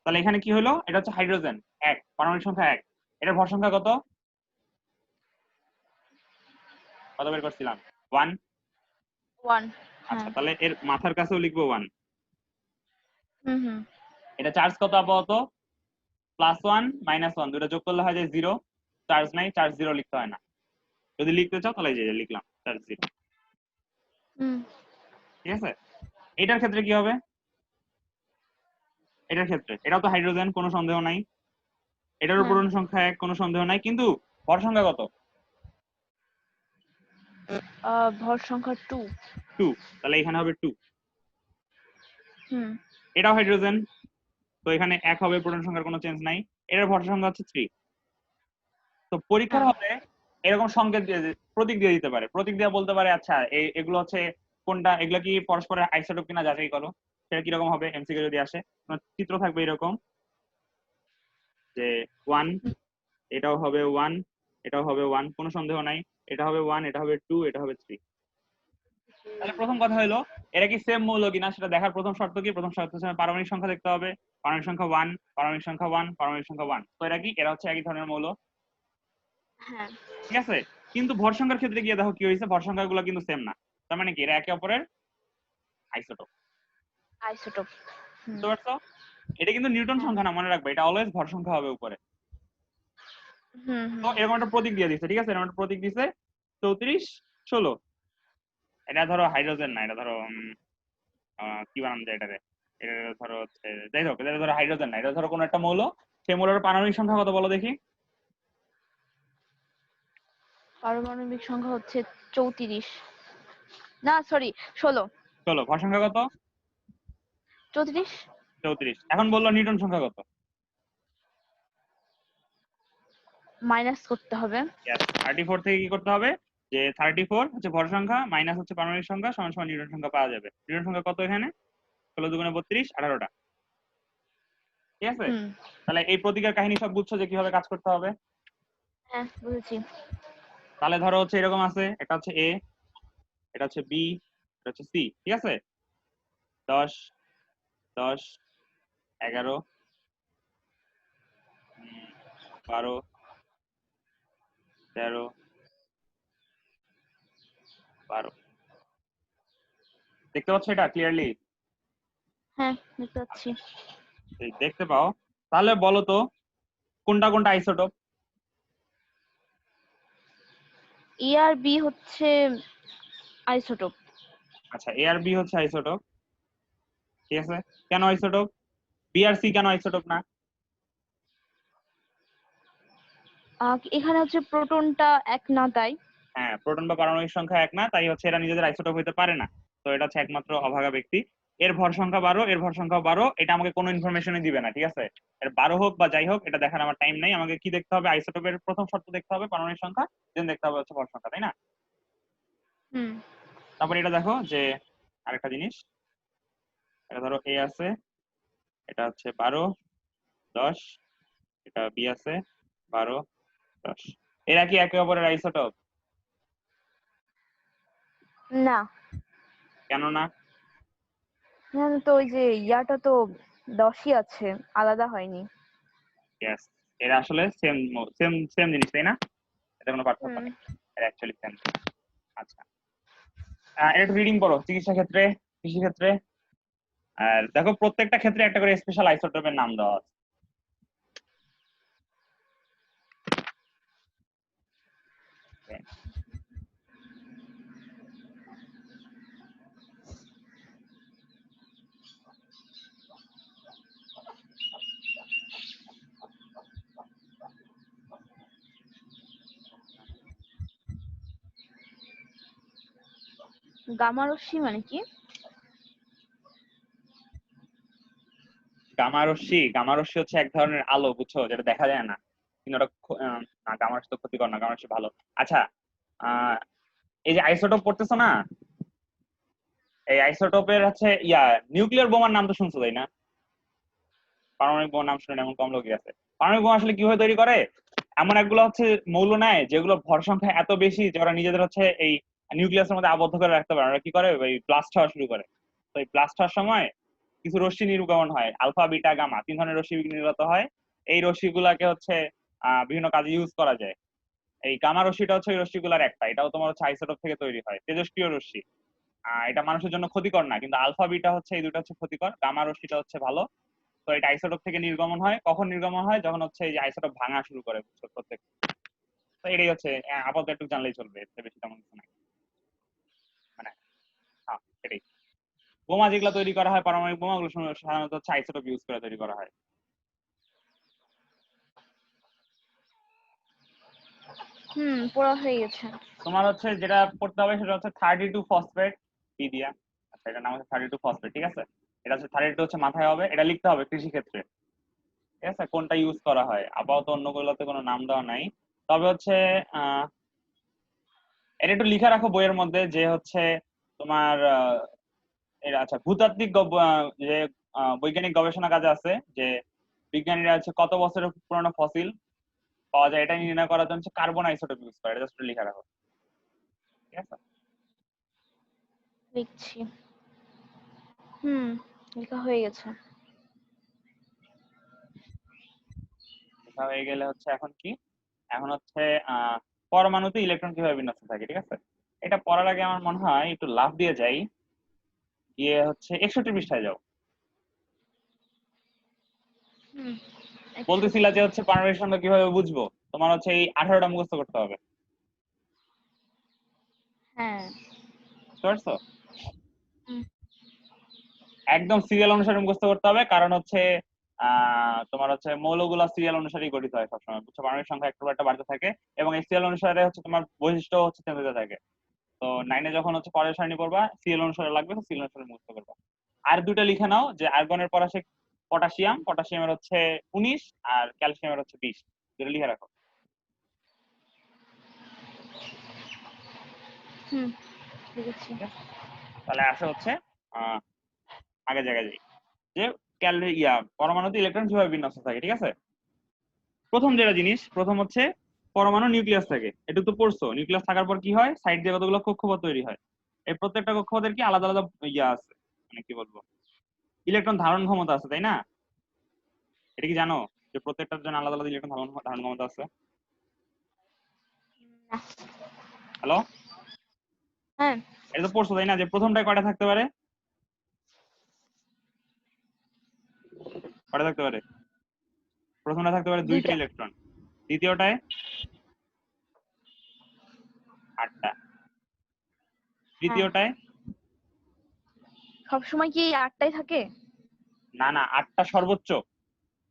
তাহলে এখানে কি হলো? এটা হচ্ছে হাইড্রোজেন 1, পারমাণবিক সংখ্যা 1। এটার ভর সংখ্যা কত? কত বের করছিলাম? 1। 1, আচ্ছা, হ্যাঁ, তাহলে এর মাথার কাছেও লিখবো 1। হুম, হুম, এটা চার্জ কত আপাতত? +1 -1 দুটো যোগ করলে হয় যে 0। চার্জ নাই, চার্জ 0 লিখতে হয় না। যদি লিখতে চাও তাহলে এই যে লিখলাম চার্জ 0। হুম, ঠিক আছে? এটার ক্ষেত্রে কি হবে? এটার ক্ষেত্রে এটাও তো হাইড্রোজেন, কোনো সন্দেহ নাই। এটারও হ্যাঁ, প্রোটন সংখ্যা 1, কোনো সন্দেহ নাই, কিন্তু ভর সংখ্যা কত? ভর সংখ্যা 2। 2, তাহলে এখানে হবে 2। হুম এটাও হাইড্রোজেন, তো এখানে 1 হবে, প্রোটন সংখ্যার কোনো চেঞ্জ নাই। এটার ভর সংখ্যা হচ্ছে 3। তো পরীক্ষার হ্যাঁ হলে এরকম সংকেত দিয়ে প্রতীক দিয়ে দিতে পারে, প্রতীক দিয়ে বলতে পারে আচ্ছা এগুলো হচ্ছে কোনটা, এগুলো কি পরস্পরের আইসোটোপ কিনা যাচাই করো। সেটা কিরকম হবে, এমসিকিউ যদি আসে চিত্র থাকবে এরকম যে 1, এটাও হবে 1, এটাও হবে 1, কোনো সন্দেহ নাই। এটা হবে 1, এটা হবে 2, এটা হবে 3। তাহলে প্রথম কথা হলো এরা কি সেম মৌল কিনা সেটা দেখার প্রথম শর্ত কি, প্রথম শর্ত হচ্ছে পারমাণবিক সংখ্যা দেখতে হবে। পারমাণবিক সংখ্যা 1, পারমাণবিক সংখ্যা 1, পারমাণবিক সংখ্যা 1। তো এরা কি, এরা হচ্ছে একই ধরনের মৌল, হ্যাঁ ঠিক আছে। কিন্তু ভর সংখ্যার ক্ষেত্রে গিয়ে দেখো কি হয়েছে, ভর সংখ্যাগুলো কিন্তু সেম না। তার মানে কি এরা একে অপরের আইসোটোপ। আইসোটোপ। বুঝতে পারছো? এটা কিন্তু নিউটন হ্যাঁ সংখ্যা না, মনে রাখবে, এটা অলওয়েজ ভর সংখ্যা হবে উপরে। হুম তো হুম এরকম একটা প্রতীক দিয়ে দিচ্ছে, ঠিক আছে, এরকম একটা প্রতীক দিচ্ছে 34, 16। এটা ধরো হাইড্রোজেন না, এটা ধরো কি বানানো যায় এটাকে, এটা ধরো হচ্ছে, যাই হোক, এটা ধরো হাইড্রোজেন না, এটা ধরো কোনো একটা মৌল। সেই মৌলের পারমাণবিক সংখ্যা কত বলো দেখি। পারমাণবিক সংখ্যা হচ্ছে 34, না সরি 16। 16। ভর সংখ্যা কত? 34। 34। এখন বললো নিউটন সংখ্যা কত? মাইনাস করতে হবে। 34 থেকে কি করতে হবে, যে 34 হচ্ছে ভর সংখ্যা মাইনাস হচ্ছে পারমাণবিক সংখ্যা সমান সমান নিউটন সংখ্যা পাওয়া যাবে। নিউটন সংখ্যা কত এখানে? 16 দুগুণে 32, 18টা। ঠিক আছে। হুম তাহলে এই প্রতীকের কাহিনী সব বুঝছো যে কিভাবে কাজ করতে হবে। হ্যাঁ বুঝেছি। তাহলে ধরো হচ্ছে এরকম আছে, একটা হচ্ছে এ, এটা হচ্ছে বি, এটা হচ্ছে সি, ঠিক আছে। 10, 10, 11, 12, 13, 12। দেখতে পাচ্ছ এটা ক্লিয়ারলি? হ্যাঁ দেখতে পাচ্ছি। দেখতে পাও। তাহলে বলো তো কোনটা কোনটা আইসোটোপ? ই আর বি হচ্ছে আইসোটোপ। আচ্ছা, এ আর বি হচ্ছে আইসোটোপ, ঠিক আছে। কেন আইসোটোপ? বি আর সি কেন আইসোটোপ না? এখানে হচ্ছে প্রোটনটা এক না তাই। হ্যাঁ, প্রোটন বা পারমাণবিক সংখ্যা 1 না, তাই হচ্ছে এরা নিজেদের আইসোটোপ হতে পারে না। তো এটা হচ্ছে একমাত্র অভাগা ব্যক্তি। এর ভর সংখ্যা 12, এর ভর সংখ্যা 12, এটা আমাকে কোনো ইনফরমেশনই দিবে না, ঠিক আছে। এর 12 হোক বা যাই হোক এটা দেখার আমার টাইম নাই। আমাকে কি দেখতে হবে, আইসোটোপের প্রথম শর্ত দেখতে হবে পারমাণবিক সংখ্যা, দেন দেখতে হবে হচ্ছে ভর সংখ্যা, তাই না? হুম তারপর এটা দেখো যে আরেকটা জিনিস, এটা ধরো এ আছে, এটা হচ্ছে 12, 10, এটা বি আছে 12, 10। এরা কি একে অপরের আইসোটোপ? না, কেন না? এখানে তো ওই যে ইয়াটা তো 10ই আছে, আলাদা হয়নি। ইয়েস, এরা আসলে সেম সেম সেম জিনিস, তাই না? এটা কোনো পার্থক্য হুম নেই, এটা অ্যাকচুয়ালি সেম। আচ্ছা, এটা একটু রিডিং করো চিকিৎসা ক্ষেত্রে, কৃষি ক্ষেত্রে। আর দেখো প্রত্যেকটা ক্ষেত্রে একটা করে স্পেশাল আইসোটোপের নাম দেওয়া আছে। গামা রশ্মি মানে কি? গামা রশ্মি, গামা রশ্মি হচ্ছে এক ধরনের আলো, বুঝছো, যেটা দেখা যায় না, কিন্তু ওটা না, গামা রশ্মি তো ক্ষতিকর না, গামা রশ্মি ভালো। আচ্ছা, আহ এই যে আইসোটোপ পড়তেছো না, এই আইসোটোপের হচ্ছে নিউক্লিয়ার বোমার নাম তো শুনছো, তাই না? পারমাণবিক বোমার নাম শুনে এমন কম লোকই আছে। পারমাণবিক বোমা আসলে কিভাবে তৈরি করে, এমন একগুলো হচ্ছে মৌল নেয় যেগুলো ভর সংখ্যা এত বেশি যে ওরা নিজেদের হচ্ছে এই নিউক্লিয়াসের মধ্যে আবদ্ধ করে রাখতে পারে। ওরা কি করে, ওই ব্লাস্ট হওয়া শুরু করে। তো এই ব্লাস্ট হওয়ার সময় কিছু রশ্মি নির্গমন হয়, আলফা বিটা গামা, 3 ধরনের রশ্মি নির্গত হয়। এই রশ্মিগুলাকে হচ্ছে বিভিন্ন কাজে ইউজ করা যায়। এই গামা রশ্মিটা হচ্ছে ওই রশ্মিগুলার একটা, এটাও তোমার হচ্ছে আইসোটোপ থেকে তৈরি হয়, তেজস্ক্রিয় রশ্মি। এটা মানুষের জন্য ক্ষতিকর না, কিন্তু আলফা বিটা হচ্ছে এই দুটো হচ্ছে ক্ষতিকর, গামা রশ্মিটা হচ্ছে ভালো। তো এটা আইসোটোপ থেকে নির্গমন হয়, কখন নির্গমন হয়, যখন হচ্ছে এই যে আইসোটোপ ভাঙা শুরু করে প্রত্যেক। তো এটাই হচ্ছে, আপাতত একটু জানলেই চলবে, এর চেয়ে বেশি তেমন কিছু নাই। মানে হ্যাঁ, এটাই। বোমা যেগুলো তৈরি করা হয়, পারমাণবিক বোমা, ওগুলো সাধারণত হচ্ছে আইসোটোপ ইউজ করে তৈরি করা হয়। পড়া হয়ে গেছে। তোমার হচ্ছে যেটা পড়তে হবে সেটা হচ্ছে 32 ফসফেট পি দিয়া। আচ্ছা, এটার নাম হচ্ছে 32 ফসফেট, ঠিক আছে। এটা হচ্ছে 32 হচ্ছে মাথায় হবে, এটা লিখতে হবে কৃষি ক্ষেত্রে, ঠিক আছে, কোনটা ইউজ করা হয়। আপাতত অন্যগুলোতে কোনো নাম দেওয়া নাই। তবে হচ্ছে আহ এটা একটু লিখে রাখো বইয়ের মধ্যে যে হচ্ছে তোমার এর আচ্ছা ভূতাত্ত্বিক যে বৈজ্ঞানিক গবেষণা কাজে আছে যে বিজ্ঞানীরা হচ্ছে কত বছরের পুরনো ফসিল পাওয়া যায় এটা নির্ণয় করার জন্য কার্বন আইসোটোপ ইউজ করে, এটা জাস্ট লিখে রাখো, ঠিক আছে। লিখছি। হুম, লেখা হয়ে গেছে। লেখা হয়ে গেলে হচ্ছে এখন কি, এখন হচ্ছে পরমাণুতে ইলেকট্রন কিভাবে বিন্যস্ত থাকে, ঠিক আছে। এটা পড়ার আগে আমার মনে হয় একটু লাফ দিয়ে যাই, গিয়ে হচ্ছে 61 পৃষ্ঠায় যাও। হুম, বলতেছিলা 61। যে হচ্ছে পারমাণবিক সংখ্যা কিভাবে বুঝবো, তোমার হচ্ছে এই 18টা মুখস্থ করতে হবে, হ্যাঁ। বুঝতে পারছো? হুম, একদম সিরিয়াল অনুসারে মুখস্থ করতে হবে, কারণ হচ্ছে তোমার হচ্ছে মৌলগুলা সিরিয়াল অনুসারেই গঠিত হয় সবসময়, বুঝছো। পারমাণবিক সংখ্যা একটু একটা বাড়তে থাকে এবং এই সিরিয়াল অনুসারে হচ্ছে তোমার বৈশিষ্ট্য হচ্ছে চেঞ্জ হতে থাকে। তো 9-এ যখন হচ্ছে পরের সারণী পড়বা সিরিয়াল অনুসারে লাগবে, তো সিরিয়াল অনুসারে মুখস্থ করবা। আর দুইটা লিখে নাও যে আর্গনের পর আসে পটাশিয়াম, পটাশিয়ামের হচ্ছে 19 আর ক্যালসিয়ামের হচ্ছে 20, যেটা লিখে রাখো। হুম, লিখেছি। ঠিক আছে, তাহলে আসে হচ্ছে আহ আগে জায়গায় যাই যে পরমাণুতে ইলেকট্রন কিভাবে বিন্যস্ত থাকে, ঠিক আছে। প্রথম যেটা জিনিস, প্রথম হচ্ছে পরমাণু নিউক্লিয়াস থাকে, এটা তো পড়ছো। নিউক্লিয়াস থাকার পর কি হয়, সাইড দিয়ে কতগুলো কক্ষপথ তৈরি হয়। এই প্রত্যেকটা কক্ষপথের কি আলাদা আলাদা আছে, মানে কি বলবো, ইলেকট্রন ধারণ ক্ষমতা আছে, তাই না? এটা কি জানো যে প্রত্যেকটার জন্য আলাদা আলাদা ইলেকট্রন ধারণ ধারণ ক্ষমতা আছে? না। হ্যালো, হ্যাঁ। এটা তো পড়ছো তাই না, যে প্রথমটায় কয়টা থাকতে পারে, কয়টা থাকতে পারে? প্রথমটা থাকতে পারে 2টা 2টা। ইলেকট্রন, দ্বিতীয়টায় 8টা, হ্যাঁ। তৃতীয়টায় সবসময় কি 8টাই থাকে? না না 8টা সর্বোচ্চ,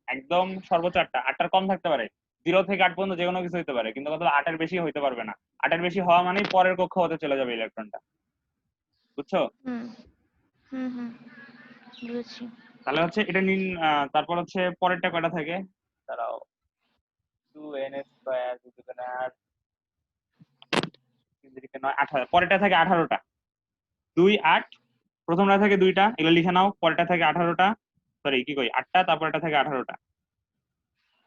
একদম সর্বোচ্চ 8টা, 8টার কম থাকতে পারে। 0 থেকে 8 পর্যন্ত যে কোনো কিছু হতে পারে, কিন্তু কত 8-এর বেশি হইতে পারবে না। 8-এর বেশি হওয়া মানেই পরের কক্ষপথে চলে যাবে ইলেকট্রনটা, বুঝছো। হুম, হুম, হুম, বুঝেছি। তাহলে হচ্ছে এটা নিন। তারপর হচ্ছে পরেরটা কয়টা থাকে, দাঁড়াও, 2n² 9 পরেরটা থাকে 18টা, 2 8, প্রথমটা থাকে 2টা, এগুলো লিখে নাও। পরেরটা থাকে 18টা, সরি কি কই 8টা, তারপরটা থাকে 18টা,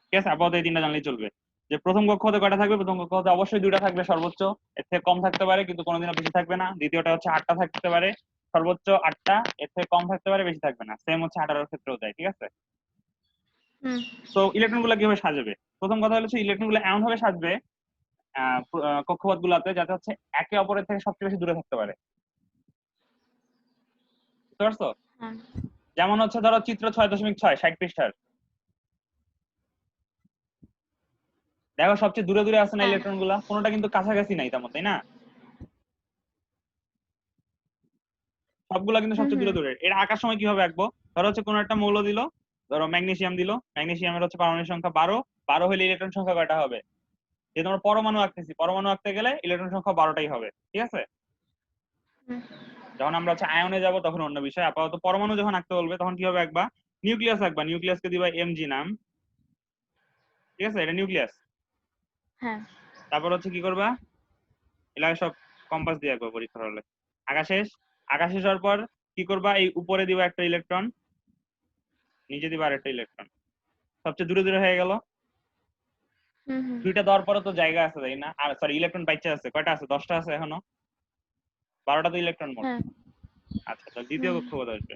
ঠিক আছে। আপাতত এই 3টা জানলেই চলবে। যে প্রথম কক্ষপথে কয়টা থাকবে, প্রথম কক্ষপথে অবশ্যই 2টা থাকবে সর্বোচ্চ, এর থেকে কম থাকতে পারে কিন্তু কোনোদিনও বেশি থাকবে না। দ্বিতীয়টা হচ্ছে 8টা থাকতে পারে সর্বোচ্চ 8টা, এর থেকে কম থাকতে পারে, বেশি থাকবে না। সেম হচ্ছে 18-এর ক্ষেত্রেও যায়, ঠিক আছে। হুম, তো ইলেকট্রন গুলা কিভাবে সাজাবে, প্রথম কথা হচ্ছে ইলেকট্রন গুলো এমন ভাবে সাজবে কক্ষপথ গুলাতে যাতে হচ্ছে একে অপরের থেকে সবচেয়ে বেশি দূরে থাকতে পারে, বুঝতে পারছো। হ্যাঁ, যেমন হচ্ছে ধরো চিত্র 6.6 60 পৃষ্ঠার, দেখো সবচেয়ে দূরে দূরে আছে না হ্যাঁ, ইলেকট্রন গুলা, কোনোটা কিন্তু কাছাকাছি নাই তেমন, তাই না? সবগুলা কিন্তু হুম, সবচেয়ে হুম, দূরে দূরে। এটা আঁকার সময় কিভাবে আঁকবো, ধরো হচ্ছে কোনো একটা মৌল দিল, ধরো ম্যাগনেসিয়াম দিল, ম্যাগনেসিয়ামের হচ্ছে পারমাণবিক সংখ্যা 12, 12 হলে ইলেকট্রন সংখ্যা কয়টা হবে, যে তোমার পরমাণু আঁকতেছি, পরমাণু আঁকতে গেলে ইলেকট্রন সংখ্যা 12টাই হবে, ঠিক আছে। হুম, যখন আমরা হচ্ছে আয়নে যাব তখন অন্য বিষয়, আপাতত পরমাণু যখন আঁকতে বলবে তখন কিভাবে আঁকবা, নিউক্লিয়াস আঁকবা, নিউক্লিয়াসকে দিবা এমজি নাম, ঠিক আছে, এটা নিউক্লিয়াস। হ্যাঁ, তারপর হচ্ছে কি করবা, এলাকা সব কম্পাস দিয়ে আঁকবা পরীক্ষার হলে। আঁকা শেষ, আঁকা শেষ হওয়ার পর কি করবা, এই উপরে দিবা একটা ইলেকট্রন, নিচে দিবা আরেকটা ইলেকট্রন, সবচেয়ে দূরে দূরে হয়ে গেল। হুম, হুম, 2টা দেওয়ার পরে তো জায়গা আছে তাই না, আর সরি ইলেকট্রন বাইচা আছে, কয়টা আছে, 10টা আছে এখনো, 12টা তো ইলেকট্রন মোট। হ্যাঁ, আচ্ছা, তো দ্বিতীয় হুম, কক্ষপথ আসবে।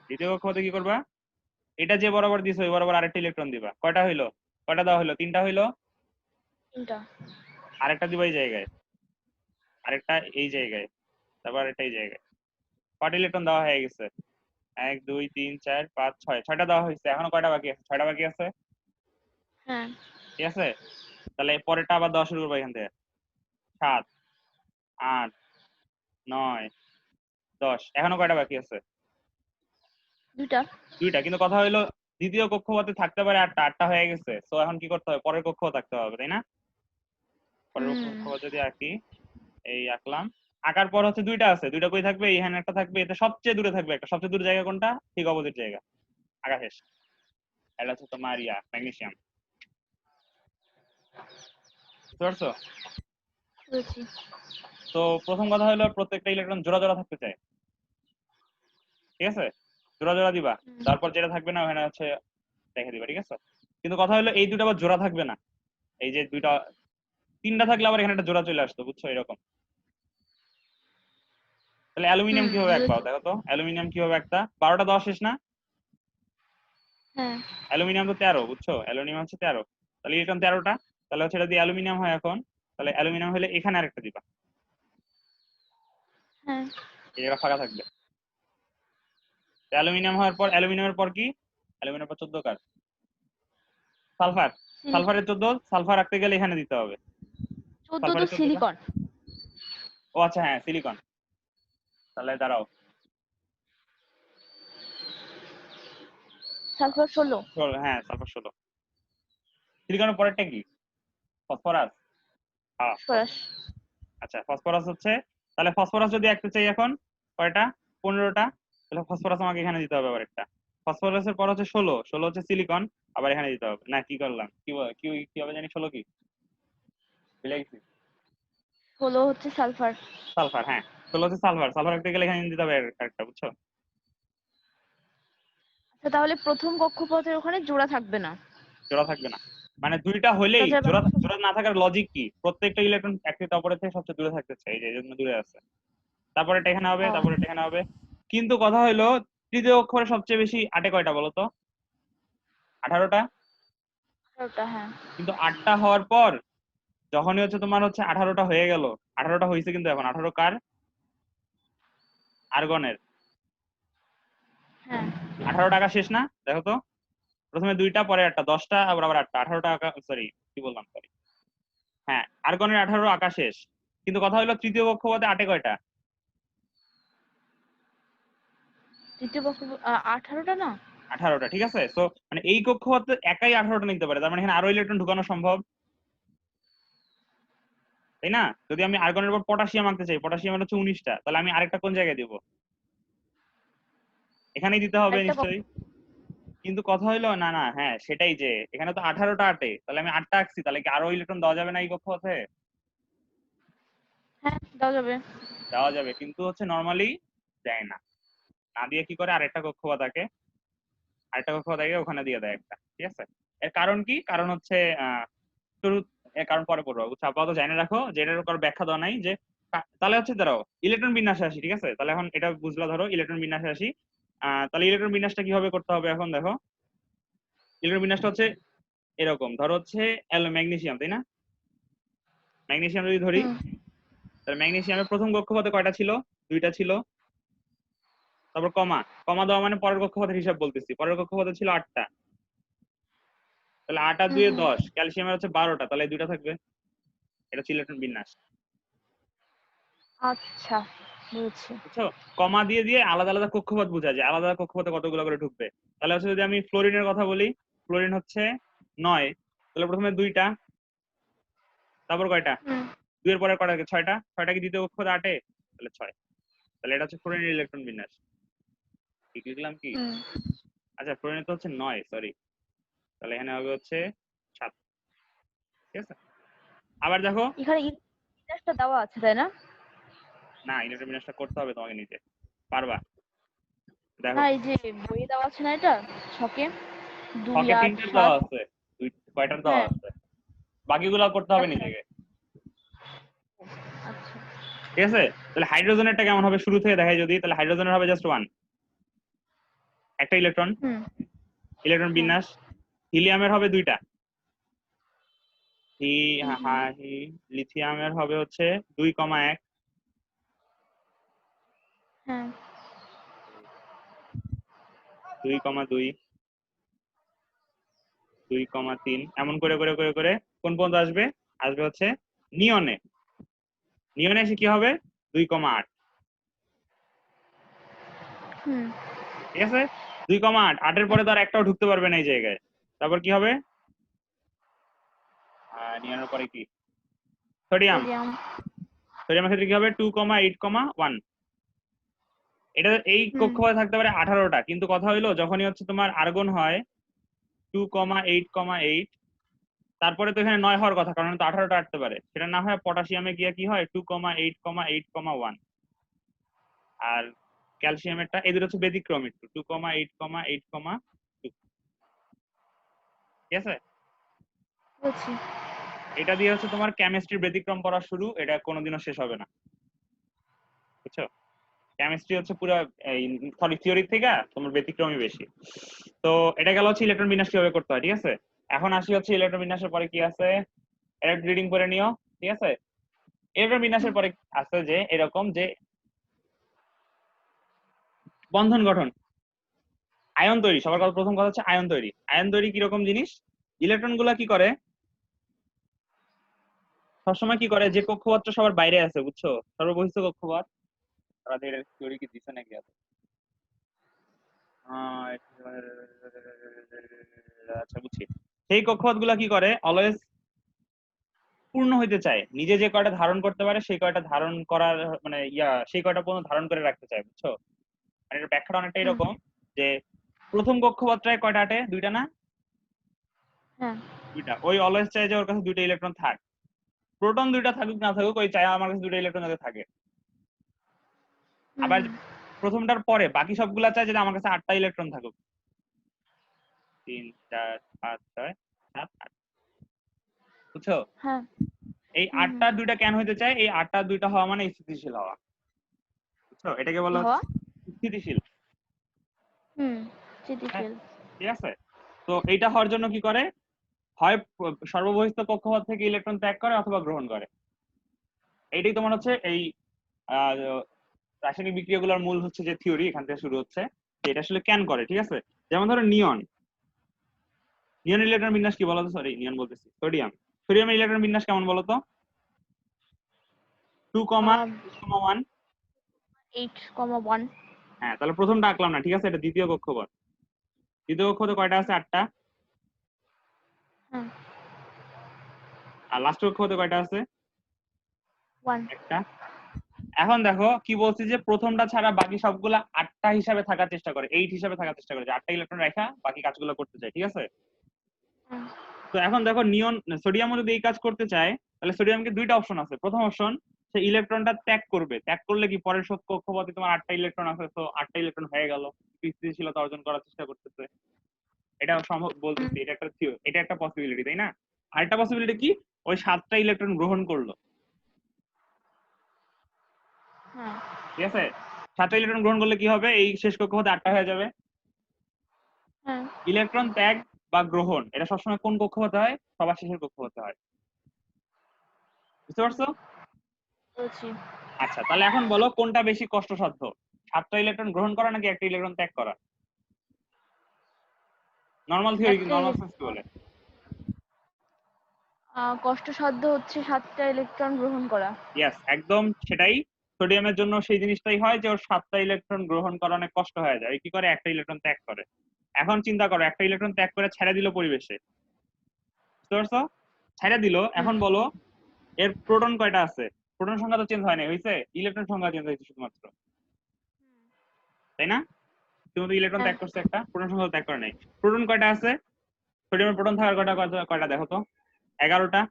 দ্বিতীয় কক্ষপথে কি করবা, এটা যে বরাবর দিছো ওই বরাবর আরেকটা ইলেকট্রন দিবা, কয়টা হইলো, কয়টা দেওয়া হইলো, 3টা হইলো। 3টা। আরেকটা দিবা এই জায়গায়, আরেকটা এই জায়গায়, তারপর আরেকটা এই জায়গায়। কয়টা ইলেকট্রন দেওয়া হয়ে গেছে, 1 2 3 4 5 6, 6টা দেওয়া হয়েছে, এখনো কয়টা বাকি আছে, 6টা বাকি আছে, হ্যাঁ, ঠিক আছে। তাহলে পরেরটা আবার দেওয়া শুরু করবো এখান থেকে, 7 8 9 10, এখনো কয়টা বাকি আছে, 2টা। 2টা। কিন্তু কথা হইলো দ্বিতীয় কক্ষপথে থাকতে পারে আটটা হয়ে গেছে, তো এখন কি করতে হবে, পরের কক্ষপথ থাকতে হবে, তাই না? পরের কক্ষপথ যদি আঁকি, এই আঁকলাম, আঁকার পর হচ্ছে দুইটা আছে, দুইটা কই থাকবে, এইখানে একটা থাকবে, এতে সবচেয়ে দূরে থাকবে একটা, সবচেয়ে দূরে জায়গা কোনটা, ঠিক অপোজিট জায়গা, আঁকা শেষ। এটা হচ্ছে তোমার ম্যাগনেসিয়াম। বুঝতে পারছো? বুঝেছি। তো প্রথম কথা হলো প্রত্যেকটা ইলেকট্রন জোড়া জোড়া থাকতে চায়, ঠিক আছে? জোড়া জোড়া দিবা, তারপর যেটা থাকবে না ওখানে হচ্ছে রেখে দিবা, ঠিক আছে? কিন্তু কথা হলো এই দুটো আবার জোড়া থাকবে না, এই যে দুইটা, তিনটা থাকলে আবার এখানে একটা জোড়া চলে আসতো, বুঝছো? এরকম। তাহলে অ্যালুমিনিয়াম কিভাবে আঁকবা বুঝেছি। দেখো তো, অ্যালুমিনিয়াম কিভাবে আঁকতা, 12টা 10 শেষ না? হ্যাঁ অ্যালুমিনিয়াম তো 13, বুঝছো? অ্যালুমিনিয়াম হচ্ছে 13, তাহলে ইলেকট্রন 13টা, তাহলে হচ্ছে এটা দিয়ে অ্যালুমিনিয়াম হয় এখন, তাহলে অ্যালুমিনিয়াম হলে এখানে আরেকটা দিবা, হ্যাঁ। এই জায়গা ফাঁকা থাকবে। অ্যালুমিনিয়াম হওয়ার পর, অ্যালুমিনিয়ামের পর কি, অ্যালুমিনিয়ামের পর 14 কার, সালফার। সিলিকন। সালফারের 14, সালফার রাখতে গেলে এখানে দিতে হবে 14 তো সালফারের 14টা। সিলিকন। ও আচ্ছা, হ্যাঁ সিলিকন, তাহলে দাঁড়াও, সালফার 16। হ্যাঁ সালফার 16। সিলিকনের পরেরটা কি, ফসফরাস? হ্যাঁ ফরাস। আচ্ছা ফসফরাস হচ্ছে, তাহলে ফসফরাস যদি আঁকতে চাই এখন, কয়টা, 15টা, তাহলে ফসফরাস আমাকে এখানে দিতে হবে আবার একটা। ফসফরাসের পর হচ্ছে 16, 16 হচ্ছে সিলিকন, আবার এখানে দিতে হবে না, কি করলাম, কি হবে জানি, 16 কি ভুলে গেছি, 16 হচ্ছে সালফার। সালফার, হ্যাঁ 16 হচ্ছে সালফার, সালফার রাখতে গেলে এখানে দিতে হবে একটা, বুঝছো? আচ্ছা, তাহলে প্রথম কক্ষপথের ওখানে জোড়া থাকবে না। জোড়া থাকবে না, মানে দুইটা হলেই তাছাড়া জোড়া, বাকি সব। জোড়া না থাকার লজিক কি, প্রত্যেকটা ইলেকট্রন একটি অপরের থেকে সবচেয়ে দূরে থাকতে চাই, এই জন্য দূরে আছে, তারপরে এটা এখানে হবে, ও, তারপরে এটা এখানে হবে। কিন্তু কথা হলো তৃতীয় অক্ষরে সবচেয়ে বেশি আটে কয়টা বলো তো, 18টা। ওটা হ্যাঁ। কিন্তু 8টা হওয়ার পর যখনই হচ্ছে তোমার হচ্ছে 18টা হয়ে গেল, 18টা হয়েছে, কিন্তু এখন 18 কার, আর্গনের। হ্যাঁ। 18 টাকা শেষ না, দেখো তো, প্রথমে দুইটা, পরে একটা, 10টা, আবার 8টা, 18টা আঁকা, সরি কি বললাম, সরি, হ্যাঁ আর্গনের 18 আঁকা শেষ। কিন্তু কথা হলো তৃতীয় কক্ষপথে আটে কয়টা, তৃতীয় কক্ষ 18টা না? 18টা, ঠিক আছে? তো মানে এই কক্ষপথে একাই 18টা নিতে পারে, তার মানে এখানে আরো ইলেকট্রন ঢুকানো সম্ভব, তাই না? যদি আমি আর্গনের পর পটাশিয়াম আনতে চাই, পটাশিয়ামের হচ্ছে 19টা, তাহলে আমি আরেকটা কোন জায়গায় দিব, এখানেই দিতে হবে আরেকটা নিশ্চয়ই। কিন্তু কথা হইলো না না, হ্যাঁ সেটাই, যে এখানে তো 18টা আটে, তাহলে আমি 8টা আঁকছি, তাহলে কি আরো ইলেকট্রন দেওয়া যাবে না এই কক্ষপথে? হ্যাঁ, দেওয়া যাবে। দেওয়া যাবে, কিন্তু হচ্ছে নর্মালি দেয় না, না দিয়ে কি করে, আরেকটা কক্ষপথ আগে ওখানে দিয়ে দেয় একটা, ঠিক আছে? এর কারণ কি, কারণ হচ্ছে শুরু, এর কারণ পরে পড়বো, বুঝছো? আপাতত জানে রাখো যে এটার কোনো ব্যাখ্যা দেওয়া নাই, যে তাহলে হচ্ছে দাঁড়াও ইলেকট্রন বিন্যাসে আসি, ঠিক আছে? তাহলে এখন এটা বুঝলা, ধরো ইলেকট্রন বিন্যাসে আসি। তাহলে ইলেকট্রন বিন্যাসটা কিভাবে করতে হবে, এখন দেখো ইলেকট্রন বিন্যাসটা হচ্ছে এরকম, ধরো হচ্ছে ম্যাগনেসিয়াম, তাই না? ম্যাগনেসিয়াম যদি ধরি, হুম। তাহলে ম্যাগনেসিয়ামের প্রথম কক্ষপথে কয়টা ছিল, দুইটা ছিল, তারপর কমা, কমা দেওয়া মানে পরের কক্ষপথের হিসাব বলতেছি, পরের কক্ষপথে ছিল 8টা, তাহলে 8 আর 2 হুম। 10, ক্যালসিয়ামের হচ্ছে 12টা, তাহলে এই দুইটা থাকবে, এটা ছিল ইলেকট্রন বিন্যাস, আচ্ছা, বুঝছি। বুঝছো? কমা দিয়ে দিয়ে আলাদা আলাদা কক্ষপথ বোঝা যায়, আলাদা আলাদা কক্ষপথে কতগুলো করে ঢুকবে। তাহলে হচ্ছে যদি আমি ফ্লোরিনের কথা বলি, ফ্লোরিন হচ্ছে 9, তাহলে প্রথমে দুইটা, তারপর কয়টা, হুম। 2 এর পরে কয়টা, 6টা, 6টা কি দ্বিতীয় কক্ষপথে আটে, তাহলে 6, তাহলে এটা হচ্ছে ফ্লোরিনের ইলেকট্রন বিন্যাস। ঠিক লিখলাম কি? হুম। আচ্ছা ফ্লোরিনের তো হচ্ছে 9, সরি, তাহলে এখানে হবে হচ্ছে 7, ঠিক আছে? আবার দেখো, এখানে ইতিহাসটা দেওয়া আছে, তাই না? না ইলেকট্রন বিন্যাসটা করতে হবে তোমাকে নিজে, পারবা? না, দেখো এই যে বইয়ে দেওয়া আছে না, এটা ছকে 2, ছকে 8, তিনটার দেওয়া 7। আছে, কয়টার দেওয়া হ্যাঁ। আছে, বাকিগুলো করতে হবে আচ্ছা। নিজেকে, আচ্ছা। ঠিক আছে? তাহলে হাইড্রোজেনেরটা কেমন হবে শুরু থেকে দেখাই যদি, তাহলে হাইড্রোজেনের হবে জাস্ট 1, একটা ইলেকট্রন, হুম। ইলেকট্রন হ্যাঁ। বিন্যাস। হিলিয়ামের হবে 2টা, হি হুম। হ্যাঁ লিথিয়ামের হবে হচ্ছে 2,1, হ্যাঁ। 2,2, 2,3, এমন করে করে করে করে কোন পর্যন্ত আসবে, আসবে হচ্ছে নিয়নে, নিয়নে এসে কি হবে 2,8, হুম। ঠিক আছে? 2,8 8 এর পরে তো আর একটাও ঢুকতে পারবে না এই জায়গায়। তারপর কি হবে? নিয়নের পরে কি? সোডিয়াম। সোডিয়াম। সোডিয়ামের ক্ষেত্রে কি হবে? 2,8,1। এটা এই হুম কক্ষপথে থাকতে পারে 18টা, কিন্তু কথা হইলো যখনই হচ্ছে তোমার আর্গন হয় 2,8,8, তারপরে তো এখানে 9 হওয়ার কথা, কারণ তো 18টা আসতে পারে, সেটা না হয় পটাশিয়ামে গিয়ে কি হয় 2,8,8,1। আর ক্যালসিয়ামেরটা এদের হচ্ছে ব্যতিক্রম একটু 2,8,8,2। ঠিক আছে? বুঝছি। এটা দিয়ে হচ্ছে তোমার কেমিস্ট্রির ব্যতিক্রম পড়া শুরু, এটা কোনোদিনও শেষ হবে না, বুঝছো? কেমিস্ট্রি হচ্ছে পুরো সরি থিওরি থেকে তোমার ব্যতিক্রমই বেশি। তো এটা গেল হচ্ছে ইলেকট্রন বিন্যাস কিভাবে করতে হয়, ঠিক আছে? এখন আসি হচ্ছে ইলেকট্রন বিন্যাসের পরে কি আছে, এটা রিডিং করে নিও, ঠিক আছে? ইলেকট্রন বিন্যাসের পরে আছে যে এরকম যে বন্ধন গঠন, আয়ন তৈরি। সবার কথা প্রথম কথা হচ্ছে আয়ন তৈরি। আয়ন তৈরি কিরকম জিনিস? ইলেকট্রন গুলা কি করে, সবসময় কি করে, যে কক্ষপথটা সবার বাইরে আছে, বুঝছো, সর্ববহিস্থ কক্ষপথ, তাদের থিওরি কি দিছে নাকি? আচ্ছা বুঝছি। সেই কক্ষপথ গুলা কি করে, অলওয়েজ পূর্ণ হইতে চায়, নিজে যে কয়টা ধারণ করতে পারে সেই কয়টা ধারণ করার মানে সেই কয়টা পর্যন্ত ধারণ করে রাখতে চায়, বুঝছো? মানে এর ব্যাখ্যাটা অনেকটা হুম এরকম যে প্রথম কক্ষপথটায় কয়টা আটে? দুইটা না? হ্যাঁ দুইটা। ওই অলওয়েজ চায় যে ওর কাছে দুইটা ইলেকট্রন থাক, প্রোটন দুইটা থাকুক না থাকুক, ওই চায় আমার কাছে দুইটা ইলেকট্রন যাতে থাকে। হুম আবার হুম প্রথমটার পরে বাকি সবগুলা চায় যে আমার কাছে 8টা ইলেকট্রন থাকুক, 3 4 5 6 7 8, বুঝছো? হ্যাঁ এই হুম হুম 8টার দুইটা কেন হইতে চায়? এই 8টার দুইটা হওয়া মানে স্থিতিশীল হওয়া, বুঝছো? এটাকে কি বলা হচ্ছে হওয়া? স্থিতিশীল। হুম হ্যাঁ, স্থিতিশীল। ঠিক আছে। তো এইটা হওয়ার জন্য কি করে, হয় সর্ববহিস্থ কক্ষপথ থেকে ইলেকট্রন ত্যাগ করে অথবা গ্রহণ করে। এইটাই তোমার হচ্ছে এই আহ, রাসায়নিক বিক্রিয়াগুলোর মূল হচ্ছে যে থিওরি, এখান থেকে শুরু হচ্ছে যে এটা আসলে কেন করে, ঠিক আছে? যেমন ধরো নিয়ন, নিয়ন ইলেকট্রন বিন্যাস কি বলতো? সরি নিয়ন বলতেছি, সোডিয়াম। সোডিয়ামের ইলেকট্রন বিন্যাস কেমন বলতো? 2,1। 8,1। হ্যাঁ, তাহলে প্রথমটা আঁকলাম না, ঠিক আছে? এটা দ্বিতীয় কক্ষপথ। দ্বিতীয় কক্ষপথে কয়টা আছে? 8টা। হ্যাঁ আর লাস্ট কক্ষপথে কয়টা আছে? 1। একটা। এখন দেখো কি বলছি, যে প্রথমটা ছাড়া বাকি সবগুলা 8টা হিসাবে থাকার চেষ্টা করে, 8 হিসাবে থাকার চেষ্টা করে, যে 8টা ইলেকট্রন রাখা বাকি কাজগুলো করতে চায়, ঠিক আছে? হুম তো এখন দেখো নিয়ন সোডিয়ামও যদি এই কাজ করতে চায়, তাহলে সোডিয়ামকে দুইটা অপশন আছে। প্রথম অপশন, সে ইলেকট্রনটা ত্যাগ করবে, ত্যাগ করলে কি পরের কক্ষপথে তোমার 8টা ইলেকট্রন আছে, তো 8টা ইলেকট্রন হয়ে গেল, স্থিতিশীলতা অর্জন করার চেষ্টা করতেছে, এটা সম্ভব হুম বলতেছি, এটা একটা পসিবিলিটি, তাই না? আরেকটা পসিবিলিটি কি, ওই 7টা ইলেকট্রন গ্রহণ করলো, হ্যাঁ ঠিক আছে? 7টা ইলেকট্রন গ্রহণ করলে কি হবে, এই শেষ কক্ষপথে 8টা হয়ে যাবে। হ্যাঁ ইলেকট্রন ত্যাগ বা গ্রহণ এটা সবসময় কোন কক্ষপথে হয়? সবার শেষের কক্ষপথে হয়, বুঝতে পারছো? বুঝছি। আচ্ছা, তাহলে এখন বলো কোনটা বেশি কষ্টসাধ্য, 7টা ইলেকট্রন গ্রহণ করা নাকি একটা ইলেকট্রন ত্যাগ করা? নর্মাল থিওরি, একটা নর্মাল সেন্স কি বলে? কষ্টসাধ্য হচ্ছে 7টা ইলেকট্রন গ্রহণ করা। ইয়েস, একদম সেটাই। সোডিয়ামের জন্য সেই জিনিসটাই হয় যে ওর 7টা ইলেকট্রন গ্রহণ করা অনেক কষ্ট হয়ে যায়, কি করে, একটা ইলেকট্রন ত্যাগ করে। এখন চিন্তা করো, একটা ইলেকট্রন ত্যাগ করে ছেড়ে দিল পরিবেশে, বুঝতে পারছো? ছেড়ে দিল, হুম এখন বলো এর প্রোটন কয়টা আছে? প্রোটন সংখ্যা তো চেঞ্জ হয় না, হয়েছে ইলেকট্রন সংখ্যা চেঞ্জ হয়েছে শুধুমাত্র, তাই না? শুধুমাত্র ইলেকট্রন হ্যাঁ ত্যাগ করছে একটা, প্রোটন সংখ্যা ত্যাগ করে নাই। প্রোটন কয়টা আছে? সোডিয়ামের প্রোটন থাকার কয়টা কয়টা কয়টা দেখো তো? 11টা।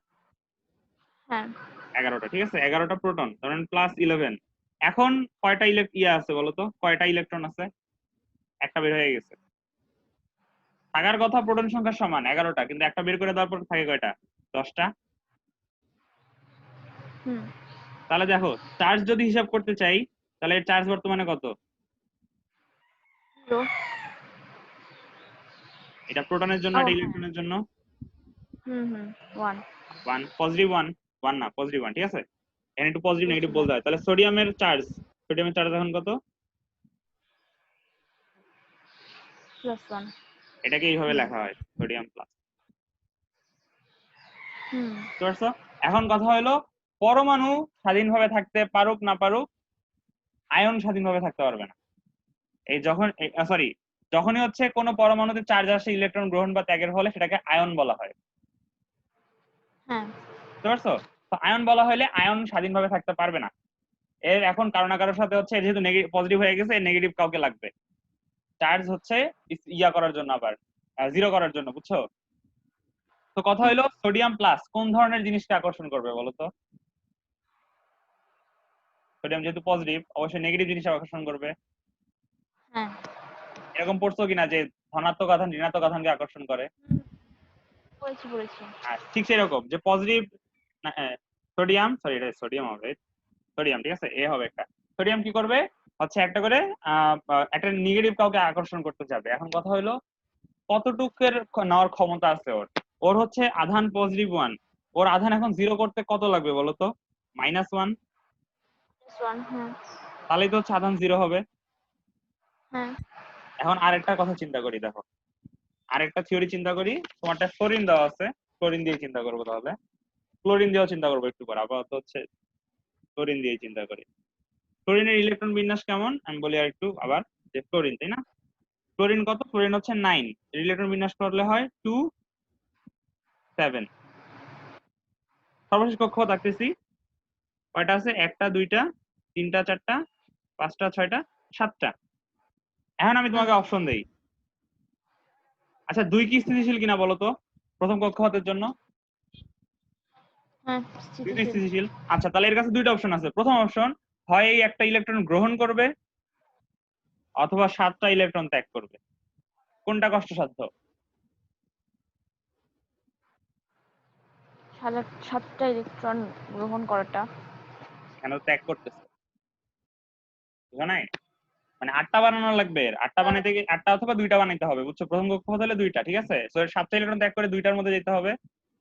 হ্যাঁ 11টা, ঠিক আছে, 11টা প্রোটন, তার মানে +11। এখন কয়টা আছে বলতো, কয়টা ইলেকট্রন আছে? একটা বের হয়ে গেছে। থাকার কথা প্রোটন সংখ্যার সমান 11টা, কিন্তু একটা বের করে দেওয়ার পর থাকে কয়টা? 10টা। হুম তাহলে দেখো, চার্জ যদি হিসাব করতে চাই, তাহলে এর চার্জ বর্তমানে কত? 0। এটা প্রোটনের জন্য, ও এটা হ্যাঁ ইলেকট্রনের জন্য হুম হুম 1। 1, পজিটিভ 1, 1 না পজিটিভ 1, ঠিক আছে? এখানে একটু পজিটিভ নেগেটিভ বুঝছিলাম। বলতে হয়। তাহলে সোডিয়ামের চার্জ এখন কত? +1। এটাকে এইভাবে হুম লেখা হয়, সোডিয়াম প্লাস, হুম বুঝতে পারছো? এখন কথা হলো, পরমাণু স্বাধীনভাবে থাকতে পারুক না পারুক, আয়ন স্বাধীনভাবে থাকতে পারবে না। এই যখন, সরি, যখনই হচ্ছে কোনো পরমাণুতে চার্জ আসে ইলেকট্রন গ্রহণ বা ত্যাগের ফলে সেটাকে আয়ন বলা হয়। হ্যাঁ বুঝতে পারছো? তো আয়ন বলা হলে আয়ন স্বাধীনভাবে থাকতে পারবে না। এর এখন কারো না কারোর সাথে হচ্ছে যেহেতু নেগেটিভ পজিটিভ হয়ে গেছে, নেগেটিভ কাউকে লাগবে চার্জ হচ্ছে ইয়া করার জন্য, আবার জিরো করার জন্য। বুঝছো? তো কথা হলো সোডিয়াম প্লাস কোন ধরনের জিনিসকে আকর্ষণ করবে বলো তো? সোডিয়াম যেহেতু পজিটিভ, অবশ্যই নেগেটিভ জিনিস আকর্ষণ করবে। হ্যাঁ এরকম পড়ছো কিনা যে ধনাত্মক আধান ঋণাত্মক আধানকে আকর্ষণ করে? পড়েছি। আর ঠিক সেরকম যে পজিটিভ সোডিয়াম, সরি এটা সোডিয়াম হবে, সোডিয়াম ঠিক আছে, এ হবে একটা। সোডিয়াম কি করবে হচ্ছে একটা করে একটা নেগেটিভ কাউকে আকর্ষণ করতে যাবে। এখন কথা হলো কতটুকের নেওয়ার ক্ষমতা আছে ওর? ওর হচ্ছে আধান পজিটিভ 1, ওর আধান এখন জিরো করতে কত লাগবে বলো তো? -1। হ্যাঁ তাহলেই তো হচ্ছে আধান জিরো হবে। হ্যাঁ এখন আরেকটা কথা চিন্তা করি, দেখো আরেকটা থিওরি চিন্তা করি। তোমারটা ফ্লোরিন দেওয়া আছে, ফ্লোরিন দিয়ে চিন্তা করবো তাহলে। ক্লোরিন দিয়েও চিন্তা করবো একটু পরে, আপাতত হচ্ছে ক্লোরিন দিয়ে চিন্তা করি। ক্লোরিনের ইলেকট্রন বিন্যাস কেমন আমি বলি আর একটু আবার, যে ক্লোরিন, তাই না? ক্লোরিন কত? ক্লোরিন হচ্ছে 9, ইলেকট্রন বিন্যাস করলে হয় 2 7। সর্বশেষ কক্ষপথ আঁকতেছি, কয়টা আছে? 1টা 2টা 3টা 4টা 5টা 6টা 7টা। এখন আমি তোমাকে অপশন দেই। আচ্ছা 2 কি স্থিতিশীল কিনা বলো তো প্রথম কক্ষপথের জন্য? হ্যাঁ 2 স্থিতিশীল। আচ্ছা তাহলে এর কাছে দুইটা অপশন আছে। প্রথম অপশন, হয় এই একটা ইলেকট্রন গ্রহণ করবে অথবা 7টা ইলেকট্রন ত্যাগ করবে। কোনটা কষ্টসাধ্য? 7টা ইলেকট্রন গ্রহণ করাটা। কেন ত্যাগ করতেছে? বুঝো নাই? মানে 8টা বানানো লাগবে, 8টা বানাইতে গিয়ে 8টা অথবা 2টা বানাইতে হবে। বুঝছো? প্রথম কক্ষপথ হলে 2টা, ঠিক আছে? সো 7টা ইলেকট্রন ত্যাগ করে 2টার মধ্যে যেতে হবে,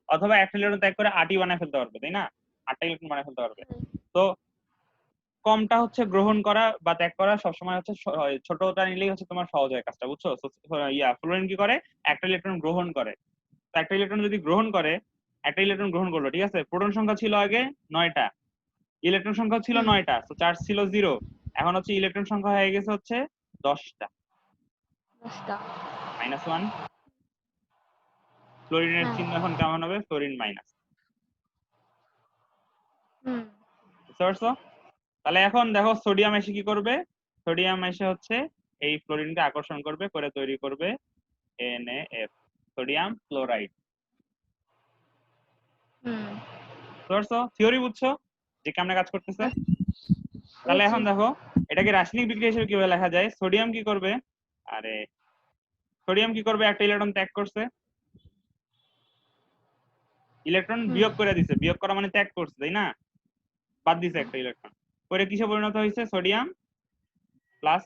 অথবা একটা ইলেকট্রন ত্যাগ করে 8ই বানায় ফেলতে পারবে, তাই না? 8টা ইলেকট্রন বানায় ফেলতে পারবে। তো কমটা হচ্ছে গ্রহণ করা বা ত্যাগ করা সবসময় হচ্ছে ছোটটা নিলেই হচ্ছে তোমার সহজ হয় কাজটা। বুঝছো? ফ্লোরিন কি করে? একটা ইলেকট্রন গ্রহণ করে। তো একটা ইলেকট্রন যদি গ্রহণ করে, একটা ইলেকট্রন গ্রহণ করলো, ঠিক আছে? প্রোটন সংখ্যা ছিল আগে 9টা, ইলেকট্রন সংখ্যা ছিল 9টা, তো চার্জ ছিল 0। এখন হচ্ছে ইলেকট্রন সংখ্যা হয়ে গেছে হচ্ছে 10টা, -1। ফ্লোরিনের চিহ্ন এখন কেমন হবে? Fluorine minus. বুঝতে পারছো? তাহলে এখন দেখো সোডিয়াম এসে কি করবে? সোডিয়াম এসে হচ্ছে এই ফ্লোরিনকে আকর্ষণ করবে, করে তৈরি করবে NaF, সোডিয়াম ক্লোরাইড। বুঝতে পারছো? থিওরি বুঝছো যে কেমনে কাজ করতেছে? তাহলে এখন দেখো এটাকে রাসায়নিক বিক্রিয়া হিসেবে কিভাবে লেখা যায়। সোডিয়াম কি করবে? আরে সোডিয়াম কি করবে? একটা ইলেকট্রন ত্যাগ করছে, ইলেকট্রন বিয়োগ করে দিছে, বিয়োগ করা মানে ত্যাগ করছে, তাই না? বাদ দিছে একটা ইলেকট্রন, করে কিসে পরিণত হয়েছে? Sodium plus.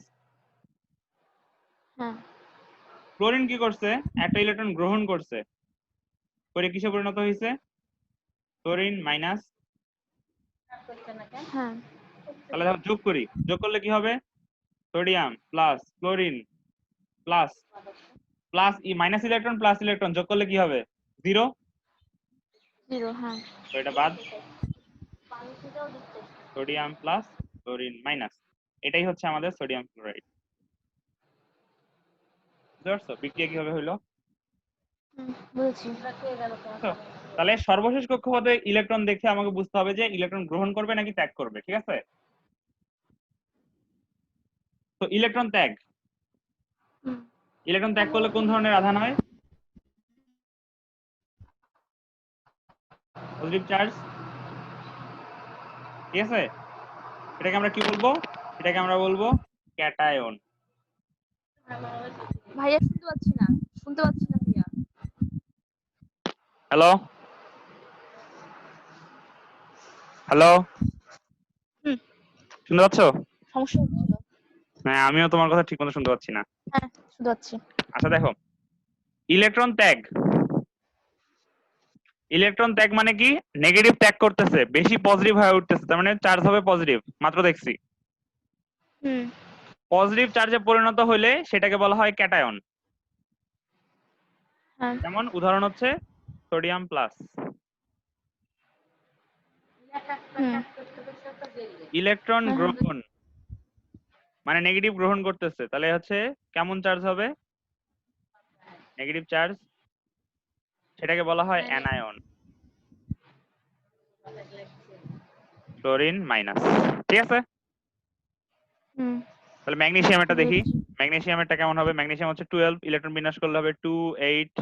ক্লোরিন কি করছে? একটা ইলেকট্রন গ্রহণ করছে, করে কিসে পরিণত হয়েছে? Chlorine minus. তাহলে দেখো যোগ করি, যোগ করলে কি হবে? Sodium plus chlorine plus plus minus electron plus electron যোগ করলে কি হবে? 0। তো এটা বাদ, সোডিয়াম প্লাস ক্লোরিন মাইনাস, এটাই হচ্ছে আমাদের সোডিয়াম ক্লোরাইড। বুঝতে পারছো বিক্রিয়া কিভাবে হইলো? তো তাহলে সর্বশেষ কক্ষপথে ইলেকট্রন দেখে আমাকে বুঝতে হবে যে ইলেকট্রন গ্রহণ করবে নাকি ত্যাগ করবে, ঠিক আছে? তো ইলেকট্রন ত্যাগ, ইলেকট্রন ত্যাগ করলে কোন ধরনের আধান হয়? পজিটিভ চার্জ, ঠিক আছে? এটাকে আমরা কি বলবো? এটাকে আমরা বলবো ক্যাটায়ন। ভাইয়া শুনতে পাচ্ছি না ভাইয়া। হ্যালো হ্যালো, শুনতে পাচ্ছ? সমস্যা হচ্ছিল। হ্যাঁ আমিও তোমার কথা ঠিক মতো শুনতে পাচ্ছি না। হ্যাঁ শুনতে পাচ্ছি। আচ্ছা দেখো, ইলেকট্রন ত্যাগ, ইলেকট্রন ত্যাগ মানে কি? নেগেটিভ ত্যাগ করতেছে, বেশি পজিটিভ হয়ে উঠতেছে, তার মানে চার্জ হবে পজিটিভ। মাত্র দেখছি পজিটিভ চার্জে পরিণত হলে সেটাকে বলা হয় ক্যাটায়ন। যেমন উদাহরণ হচ্ছে সোডিয়াম প্লাস। ইলেকট্রন গ্রহণ মানে নেগেটিভ গ্রহণ করতেছে, তাহলে হচ্ছে কেমন চার্জ হবে? নেগেটিভ চার্জ, সেটাকে বলা হয় অ্যানায়ন। ক্লোরিন মাইনাস, ঠিক আছে। হুম, তাহলে ম্যাগনেসিয়ামটা দেখি, বুঝছি। ম্যাগনেসিয়ামটা কেমন হবে? ম্যাগনেসিয়াম হচ্ছে 12, ইলেকট্রন বিন্যাস করলে হবে 2 8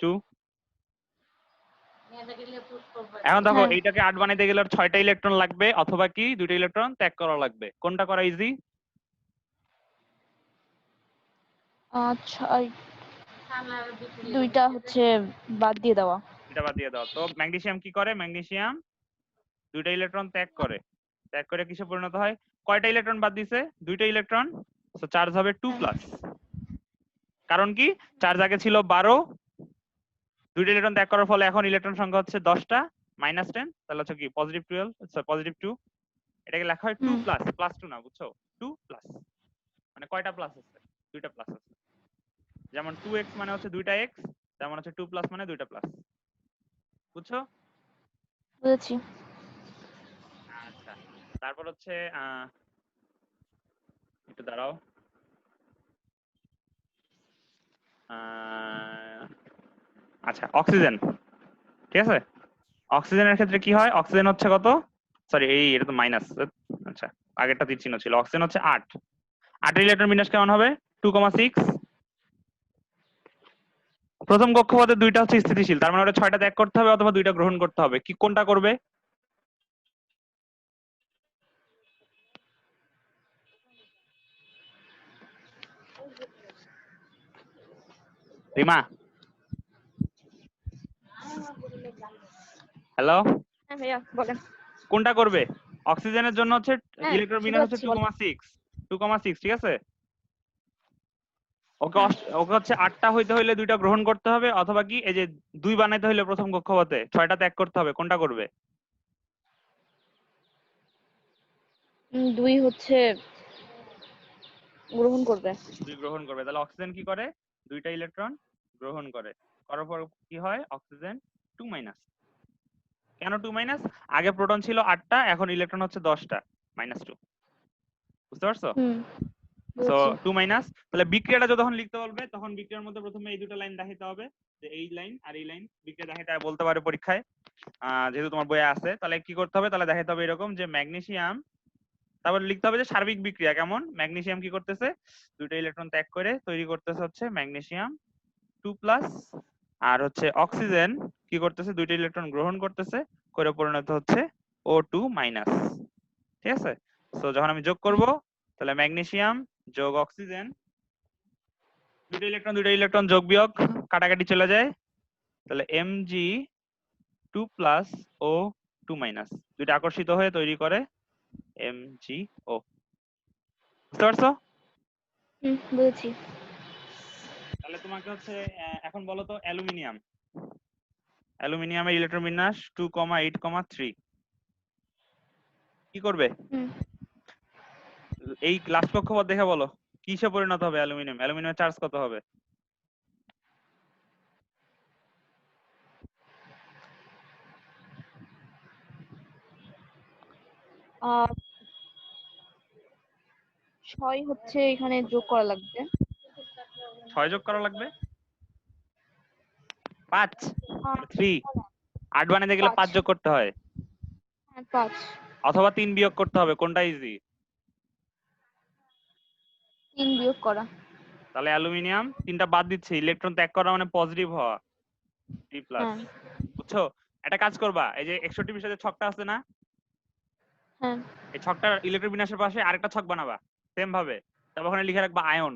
2। এখন দেখো হ্যাঁ, এইটাকে 8 বানাইতে গেলে 6টা ইলেকট্রন লাগবে, অথবা কি 2টা ইলেকট্রন ত্যাগ করা লাগবে। কোনটা করা ইজি? আচ্ছা, দুইটা হচ্ছে বাদ দিয়ে দেওয়া। এটা বাদ দিয়ে দাও। তো ম্যাগনেসিয়াম কি করে? ম্যাগনেসিয়াম 2টা ইলেকট্রন ত্যাগ করে, ত্যাগ করে কিসে পরিণত হয়? কয়টা ইলেকট্রন বাদ দিছে? 2টা ইলেকট্রন, তো চার্জ হবে 2 হ্যাঁ, প্লাস। কারণ কি, চার্জ আগে ছিল 12, 2টা ইলেকট্রন ত্যাগ করার ফলে এখন ইলেকট্রন সংখ্যা হচ্ছে 10টা, -10, তাহলে হচ্ছে কি পজিটিভ 12, পজিটিভ 2। এটাকে লেখা হয় 2 হুম, প্লাস, প্লাস 2 না, বুঝছো? 2 প্লাস মানে কয়টা প্লাস আছে? 2টা প্লাস আছে। যেমন 2x মানে হচ্ছে 2টা x, তেমন হচ্ছে 2 প্লাস মানে 2টা প্লাস, বুঝছো? বুঝেছি। আচ্ছা, তারপর হচ্ছে একটু দাঁড়াও। আচ্ছা, অক্সিজেন, ঠিক আছে। অক্সিজেনের ক্ষেত্রে কি হয়? অক্সিজেন হচ্ছে কত? সরি, এটা তো মাইনাস। আচ্ছা, আগেরটা তীর চিহ্ন ছিল। অক্সিজেন হচ্ছে 8, 8 ইলেকট্রন বিন্যাস কেমন হবে? 2,6। প্রথম কক্ষপথে 2টা হচ্ছে স্থিতিশীল, তার মানে ওটা 6টা ত্যাগ করতে হবে অথবা 2টা গ্রহণ করতে হবে। কি কোনটা করবে? রিমা, হ্যালো, হ্যাঁ ভাইয়া বলেন। কোনটা করবে? অক্সিজেনের জন্য হচ্ছে হ্যাঁ, ইলেকট্রন শুনতে বিন্যাস হচ্ছে পাচ্ছি, বলেন। 2,6, 2,6, ঠিক আছে। ওকে হ্যাঁ, ওকে হচ্ছে 8টা হইতে হইলে 2টা গ্রহণ করতে হবে, অথবা কি এই যে 2 বানাইতে হইলে প্রথম কক্ষপথে 6টা ত্যাগ করতে হবে। কোনটা করবে? দুই হচ্ছে গ্রহণ করবে। 2 গ্রহণ করবে। তাহলে অক্সিজেন কি করে? 2টা ইলেকট্রন গ্রহণ করে, করার পর কি হয়? Oxygen 2 minus. কেন 2 মাইনাস? আগে প্রোটন ছিল 8টা, এখন ইলেকট্রন হচ্ছে 10টা, -2। বুঝতে পারছো? হুম, সো বুঝেছি। 2 মাইনাস। তাহলে বিক্রিয়াটা যখন লিখতে বলবে তখন বিক্রিয়ার মধ্যে প্রথমে এই দুটো লাইন দেখাইতে হবে, যে এই লাইন আর এই লাইন বিক্রিয়া দেখাইতে বলতে পারে পরীক্ষায়, যেহেতু তোমার বইয়ে আছে। তাহলে কি করতে হবে? তাহলে দেখাইতে হবে এরকম যে ম্যাগনেসিয়াম, তারপর লিখতে হবে যে সার্বিক বিক্রিয়া কেমন। ম্যাগনেসিয়াম কি করতেছে? 2টা ইলেকট্রন ত্যাগ করে তৈরি করতেছে হচ্ছে ম্যাগনেসিয়াম 2 প্লাস, আর হচ্ছে অক্সিজেন কি করতেছে? 2টা ইলেকট্রন গ্রহণ করতেছে, করে পরিণত হচ্ছে O2 মাইনাস, ঠিক আছে। সো যখন আমি যোগ করব, তাহলে ম্যাগনেসিয়াম যোগ অক্সিজেন, 2টা ইলেকট্রন যোগ বিয়োগ কাটাকাটি চলে যায়, তাহলে Mg2 প্লাস O2 মাইনাস, দুইটা আকর্ষিত হয়ে তৈরি করে MgO। বুঝতে পারছো? হুম, বুঝেছি। তাহলে তোমাকে হচ্ছে এখন বলো তো অ্যালুমিনিয়াম, অ্যালুমিনিয়ামের ইলেকট্রন বিন্যাস 2,8,3 কি করবে? হুম, এই লাস্ট কক্ষপথ দেখে বলো কিসে পরিণত হবে অ্যালুমিনিয়াম? অ্যালুমিনিয়ামের চার্জ কত হবে? আহ 6 হচ্ছে এখানে যোগ করা লাগবে। 6 যোগ করা লাগবে? 5? আহ, 3? 8 বানাইতে গেলে 5। 5 যোগ করতে হয়, হ্যাঁ, 5। অথবা 3 বিয়োগ করতে হবে। কোনটা ইজি? 3 বিয়োগ করা। তাহলে অ্যালুমিনিয়াম 3টা বাদ দিচ্ছে, ইলেকট্রন ত্যাগ করা মানে পজিটিভ হওয়া, 3 প্লাস। হ্যাঁ, বুঝছো? একটা কাজ করবা, এই যে 61 বিষয়ে যে ছকটা আছে না, হ্যাঁ, এই ছকটার ইলেকট্রন বিন্যাসের পাশে আরেকটা ছক বানাবা সেম ভাবে। তারপর ওখানে লিখে রাখবা আয়ন,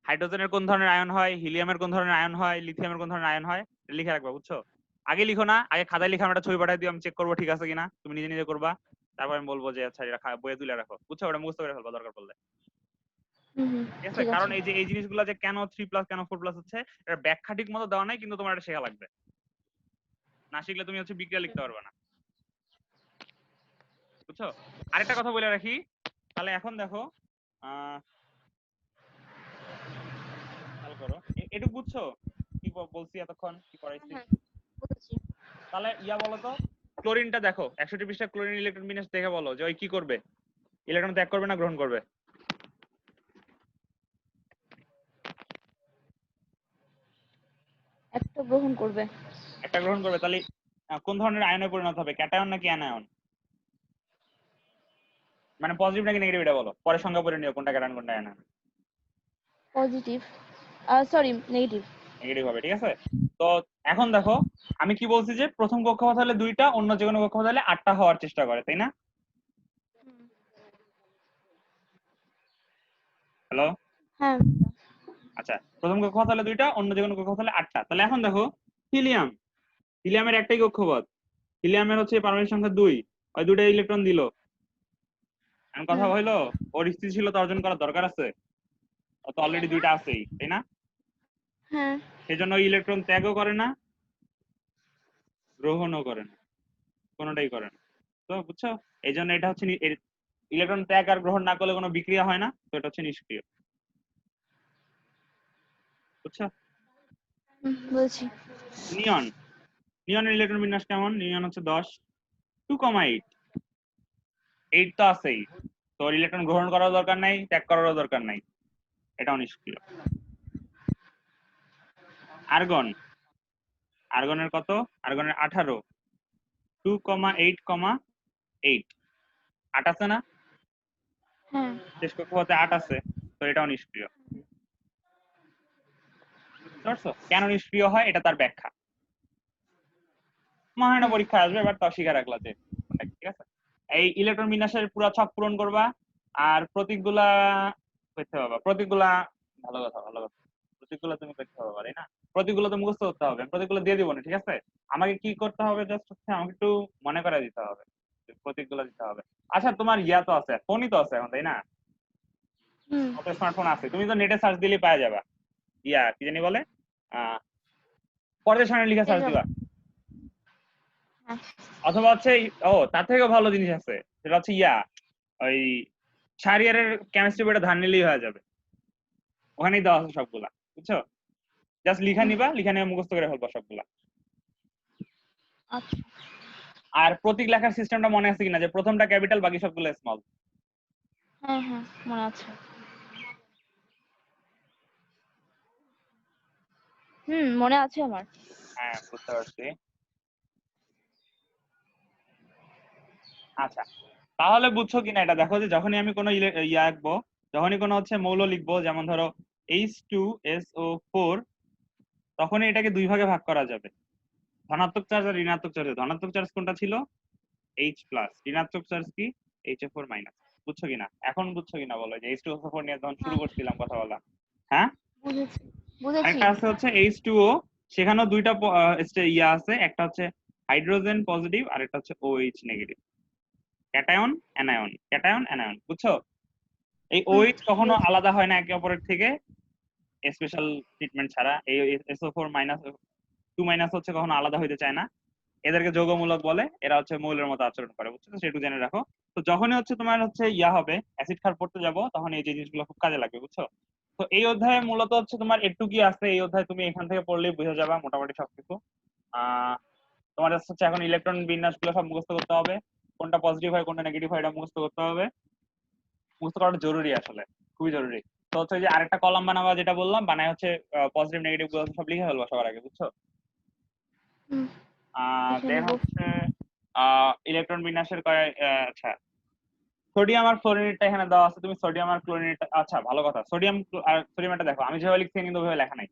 হাইড্রোজেনের কোন ধরনের আয়ন হয়, হিলিয়ামের কোন ধরনের আয়ন হয়, লিথিয়ামের কোন ধরনের আয়ন হয়, এটা লিখে রাখবা। বুঝছো? আগে লিখো না, আগে খাতায় লিখে একটা ছবি পাঠিয়ে দিও, আমি চেক করবো ঠিক আছে কিনা, তুমি নিজে নিজে করবা। তারপর আমি বলবো যে আচ্ছা এটা বইয়ে তুলে রাখো। বুঝছো? ওটা মুখস্থ করে ফেলবা দরকার পড়লে, হুম, হুম, ঠিক আছে। ঠিক আছে। কারণ এই যে এই জিনিসগুলো যে কেন 3 প্লাস কেন 4 প্লাস হচ্ছে, এর ব্যাখ্যা ঠিক মতো দেওয়া নাই, কিন্তু তোমার এটা শেখা লাগবে। না শিখলে তুমি হচ্ছে বিক্রিয়া লিখতে পারবে না। বুঝছো? আরেকটা কথা বলে রাখি, তাহলে এখন দেখো, আহ খেয়াল করো, এটুকু বুঝছো কি বলছি এতক্ষণ, কি হ্যাঁ, করাইছি? হ্যাঁ, বুঝেছি। তাহলে বলো তো, ক্লোরিনটা দেখো, 61 পৃষ্ঠা ক্লোরিন ইলেকট্রন বিন্যাস দেখে বলো যে ওই কি করবে। ইলেকট্রন ত্যাগ করবে না গ্রহণ করবে? একটা গ্রহণ করবে। একটা গ্রহণ করবে। তাহলে কোন ধরনের আয়নে পরিণত হবে, ক্যাটায়ন নাকি অ্যানায়ন? মানে পজিটিভ নাকি নেগেটিভ এটা বলো, পরে সংজ্ঞা পড়ে নিও কোনটা ক্যাটায়ন কোনটা anion. Positive, sorry negative. Negative হবে, ঠিক আছে। তো এখন দেখো আমি কি বলছি যে প্রথম কক্ষপথ হলে 2টা, অন্য যে কোনো কক্ষপথ হলে 8টা হওয়ার চেষ্টা করে, তাই না? হ্যালো, হ্যাঁ। আচ্ছা প্রথম কক্ষপথ হলে 2টা, অন্য যে কোনো কক্ষপথ হলে 8টা। তাহলে এখন দেখো হিলিয়াম, হিলিয়ামের একটাই কক্ষপথ, হিলিয়ামের হচ্ছে পারমাণবিক সংখ্যা 2, ওই 2টা ইলেকট্রন দিল। এখন কথা হুম। হইলো ওর স্থিতিশীলতা অর্জন করার দরকার আছে, ও তো অলরেডি 2টা আছেই, তাই না? হ্যাঁ। সেজন্য ওই ইলেকট্রন ত্যাগও করে না, গ্রহণও করে না, কোনোটাই করে না। তো বুঝছো, এই জন্য এটা হচ্ছে ইলেকট্রন ত্যাগ আর গ্রহণ না করলে কোনো বিক্রিয়া হয় না, তো এটা হচ্ছে নিষ্ক্রিয়। বুঝছো? বলছি। নিয়ন, নিয়নের ইলেকট্রন বিন্যাস কেমন? নিয়ন হচ্ছে 10, 2,8, 8 তো আছেই, তো ইলেকট্রন গ্রহণ করার দরকার নাই, ত্যাগ করারও দরকার নাই, এটাও নিষ্ক্রিয়। আর্গন, আর্গনের কত? আর্গনের 18, 2,8,8, 8 আছে না? হ্যাঁ। শেষ কক্ষপথে 8 আছে, তো এটাও নিষ্ক্রিয়। বুঝতে পারছো কেন নিষ্ক্রিয় হয়? এটা তার ব্যাখ্যা মনে হয় না পরীক্ষায় আসবে, এবার তাও শিখে রাখলা যে কোনটা, ঠিক আছে। এই ইলেকট্রন বিন্যাসের পুরো ছক পূরণ করবা, আর প্রতীকগুলা করতে পারবা। প্রতীকগুলা, ভালো কথা ভালো কথা, প্রতীকগুলো তুমি করতে পারবা, তাই না? প্রতীকগুলো তো মুখস্থ করতে হবে, প্রতীকগুলো দিয়ে দিব না, ঠিক আছে। আমাকে কি করতে হবে, জাস্ট হচ্ছে আমাকে একটু মনে করে দিতে হবে, প্রতীকগুলো দিতে হবে। আচ্ছা তোমার ইয়া তো আছে, ফোনই তো আছে এখন, তাই না? হুম। কত স্মার্টফোন আছে, তুমি তো নেটে সার্চ দিলেই পাওয়া যাবা। ইয়া কি জানি বলে, পর্যায় সারণী লিখে সার্চ এসব। দিবা, হ্যাঁ। অথবা হচ্ছে ও তার থেকে ভালো জিনিস আছে, সেটা হচ্ছে ইয়া ওই শাহরিয়ারের কেমিস্ট্রি বইটা ধার নিলেই হয়ে যাবে, ওখানেই দেওয়া আছে সবগুলা, বুঝছো। জাস্ট লিখা হুম। নিবা, লিখা নিয়ে মুখস্থ করে ফেলবা সবগুলা। আচ্ছা। আর প্রতীক লেখার সিস্টেমটা মনে আছে কিনা, যে প্রথমটা ক্যাপিটাল বাকি সবগুলো স্মল। হ্যাঁ হ্যাঁ, মনে আছে। মনে আছে আমার। হ্যাঁ বুঝতে পারছি। আচ্ছা তাহলে বুঝছো কিনা এটা দেখো, যে যখনই আমি কোনো ইয়া আঁকবো, যখনই কোনো হচ্ছে মৌল লিখবো, যেমন ধরো H2SO4, তখনই এটাকে 2 ভাগে ভাগ করা যাবে, ধনাত্মক চার্জ আর ঋণাত্মক চার্জ। ধনাত্মক চার্জ কোনটা ছিল? H+, ঋণাত্মক চার্জ কি? HO4-। বুঝছো কিনা এখন, বুঝছো কিনা বলো, যে H2SO4 নিয়ে যখন শুরু হ্যাঁ, করছিলাম কথা বলা। হ্যাঁ, বুঝেছি বুঝেছি। আরেকটা আছে হচ্ছে H2O, সেখানেও 2টা ইয়া আছে, একটা হচ্ছে হাইড্রোজেন পজিটিভ আর একটা হচ্ছে OH negative, cation anion, cation anion, বুঝছো। এই OH কখনো বুঝেছি। আলাদা হয় না একে অপরের থেকে, স্পেশাল ট্রিটমেন্ট ছাড়া। এই SO4-2- হচ্ছে কখনো আলাদা হইতে চায় না, এদেরকে যৌগমূলক বলে, এরা হচ্ছে মৌলের মতো আচরণ করে, বুঝছো, সেটু জেনে রাখো। তো যখনই হচ্ছে তোমার হচ্ছে ইয়া হবে, অ্যাসিড ক্ষার পড়তে যাবো, তখন এই যে জিনিসগুলো খুব কাজে লাগবে, বুঝছো। তো এই অধ্যায়ে মূলত হচ্ছে তোমার একটু কি আছে, এই অধ্যায়ে তুমি এখান থেকে পড়লেই বুঝে যাবা মোটামুটি সবকিছু। তোমার হচ্ছে এখন ইলেকট্রন বিন্যাস গুলো সব মুখস্থ করতে হবে, কোনটা পজিটিভ হয় কোনটা নেগেটিভ হয় এটা মুখস্থ করতে হবে। মুখস্থ করাটা জরুরি, আসলে খুবই জরুরি। তো হচ্ছে যে আরেকটা কলাম বানাবা, যেটা বললাম, বানায় হচ্ছে পজিটিভ নেগেটিভ গুলো সব লিখে ফেলবা সবার আগে, বুঝছো। হুম। লিখে দেন নিব। হচ্ছে ইলেকট্রন বিন্যাসের আচ্ছা সোডিয়াম আর ক্লোরিনেটটা এখানে দেওয়া আছে, তুমি সোডিয়াম আর ক্লোরিনেট, আচ্ছা ভালো কথা, সোডিয়াম আর সোডিয়ামটা দেখো, আমি যেভাবে লিখছি কিন্তু ওইভাবে লেখা নাই।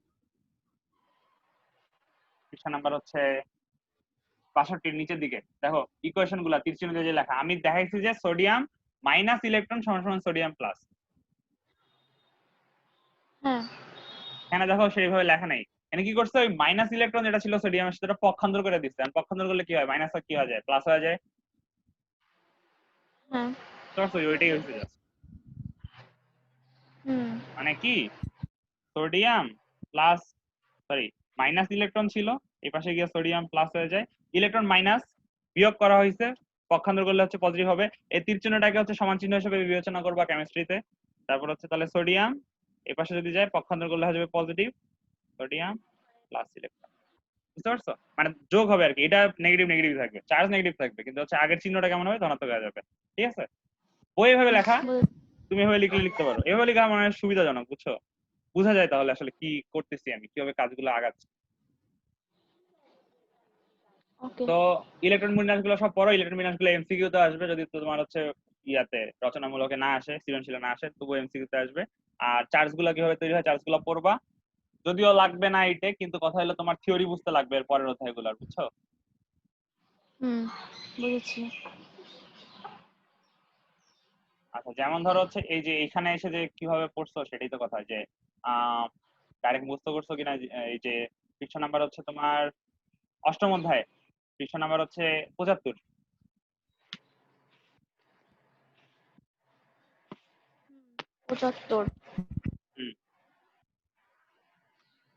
পৃষ্ঠা নাম্বার হচ্ছে 62 নিচের দিকে দেখো, ইকুয়েশন গুলা তীর চিহ্ন দিয়ে যে লেখা, আমি দেখাইছি যে সোডিয়াম মাইনাস ইলেকট্রন সমান সমান সোডিয়াম প্লাস। হ্যাঁ। এখানে দেখো সেইভাবে লেখা নাই, এখানে কি করছে, ওই মাইনাস ইলেকট্রন যেটা ছিল সোডিয়ামের সাথে পক্ষান্তর করে দিচ্ছে, আর পক্ষান্তর করলে কি হয়, মাইনাস কি হয়ে যায়, প্লাস হয়ে যায়। হ্যাঁ। তো ওইটাই হয়েছে জাস্ট, হুম। মানে কি sodium plus, sorry minus electron ছিল, এই পাশে গিয়ে সোডিয়াম প্লাস হয়ে যায়, ইলেকট্রন মাইনাস বিয়োগ করা হয়েছে, পক্ষান্তর করলে হচ্ছে পজিটিভ হবে। এই তীর চিহ্নটাকে হচ্ছে সমান চিহ্ন হিসেবে বিবেচনা করবা কেমিস্ট্রিতে। তারপর হচ্ছে তাহলে সোডিয়াম এই পাশে যদি যায়, পক্ষান্তর করলে হয়ে যাবে পজিটিভ, সোডিয়াম প্লাস ইলেকট্রন। বুঝতে পারছো, মানে যোগ হবে আর কি, এটা নেগেটিভ নেগেটিভ থাকবে, চার্জ নেগেটিভ থাকবে, কিন্তু হচ্ছে আগের চিহ্নটা কেমন হবে, ধনাত্মক হয়ে যাবে, ঠিক আছে। বই এভাবে লেখা, বুঝেছি। তুমি এভাবে লিখলে লিখতে পারো। এভাবে লেখা মানে সুবিধাজনক, বুঝছো? বোঝা যায় তাহলে আসলে কি করতেছি আমি, কিভাবে কাজগুলো আগাচ্ছি। ওকে। তো ইলেকট্রন বিন্যাস গুলো সব পড়ো। ইলেকট্রন বিন্যাস গুলো এমসিকিউ তে আসবে, যদি তোমার হচ্ছে ইয়াতে রচনামূলকে না আসে, সৃজনশীলে না আসে, তবু এমসিকিউ তে আসবে। আর চার্জ গুলো কিভাবে তৈরি হয়, চার্জ গুলো পড়বা। যদিও লাগবে না এইটে, কিন্তু কথা হলো তোমার থিওরি বুঝতে লাগবে এর পরের অধ্যায়গুলোর, বুঝছো? হুম, বুঝেছি। আচ্ছা, যেমন ধরো হচ্ছে এই যে এখানে এসে যে কিভাবে পড়ছো সেটাই তো কথা, যে ডাইরেক্ট মুখস্থ করছো কিনা। এই যে পৃষ্ঠা নাম্বার হচ্ছে তোমার অষ্টম অধ্যায়, পৃষ্ঠা নাম্বার হচ্ছে 75। 75। হুম।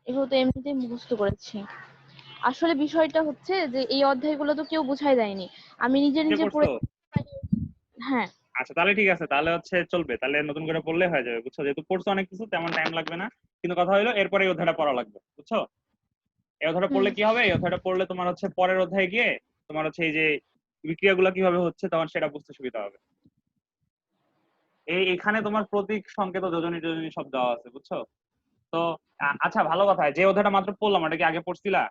এগুলো তো এমনিতেই মুখস্থ করেছি। আসলে বিষয়টা হচ্ছে যে এই অধ্যায়গুলো তো কেউ বুঝাই দেয়নি, আমি নিজে নিজে নিজে পড়ে। পড়ছো? হ্যাঁ। আচ্ছা তাহলে ঠিক আছে, তাহলে হচ্ছে চলবে, তাহলে নতুন করে পড়লে হয়ে যাবে, বুঝছো? যেহেতু পড়ছো অনেক কিছু, তেমন টাইম লাগবে না। কিন্তু কথা হলো এরপরে এই অধ্যায়টা পড়া লাগবে, বুঝছো? এই অধ্যায়টা হুম পড়লে কি হবে, এই অধ্যায়টা পড়লে তোমার হচ্ছে পরের অধ্যায়ে গিয়ে তোমার হচ্ছে এই যে বিক্রিয়াগুলো কিভাবে হচ্ছে তখন সেটা বুঝতে সুবিধা হবে। এখানে তোমার প্রতীক, সংকেত, যোজনী টোজনী সব দেওয়া আছে, বুঝছো? তো আচ্ছা ভালো কথা, যে অধ্যায়টা মাত্র পড়লাম ওটা কি আগে পড়ছিলা,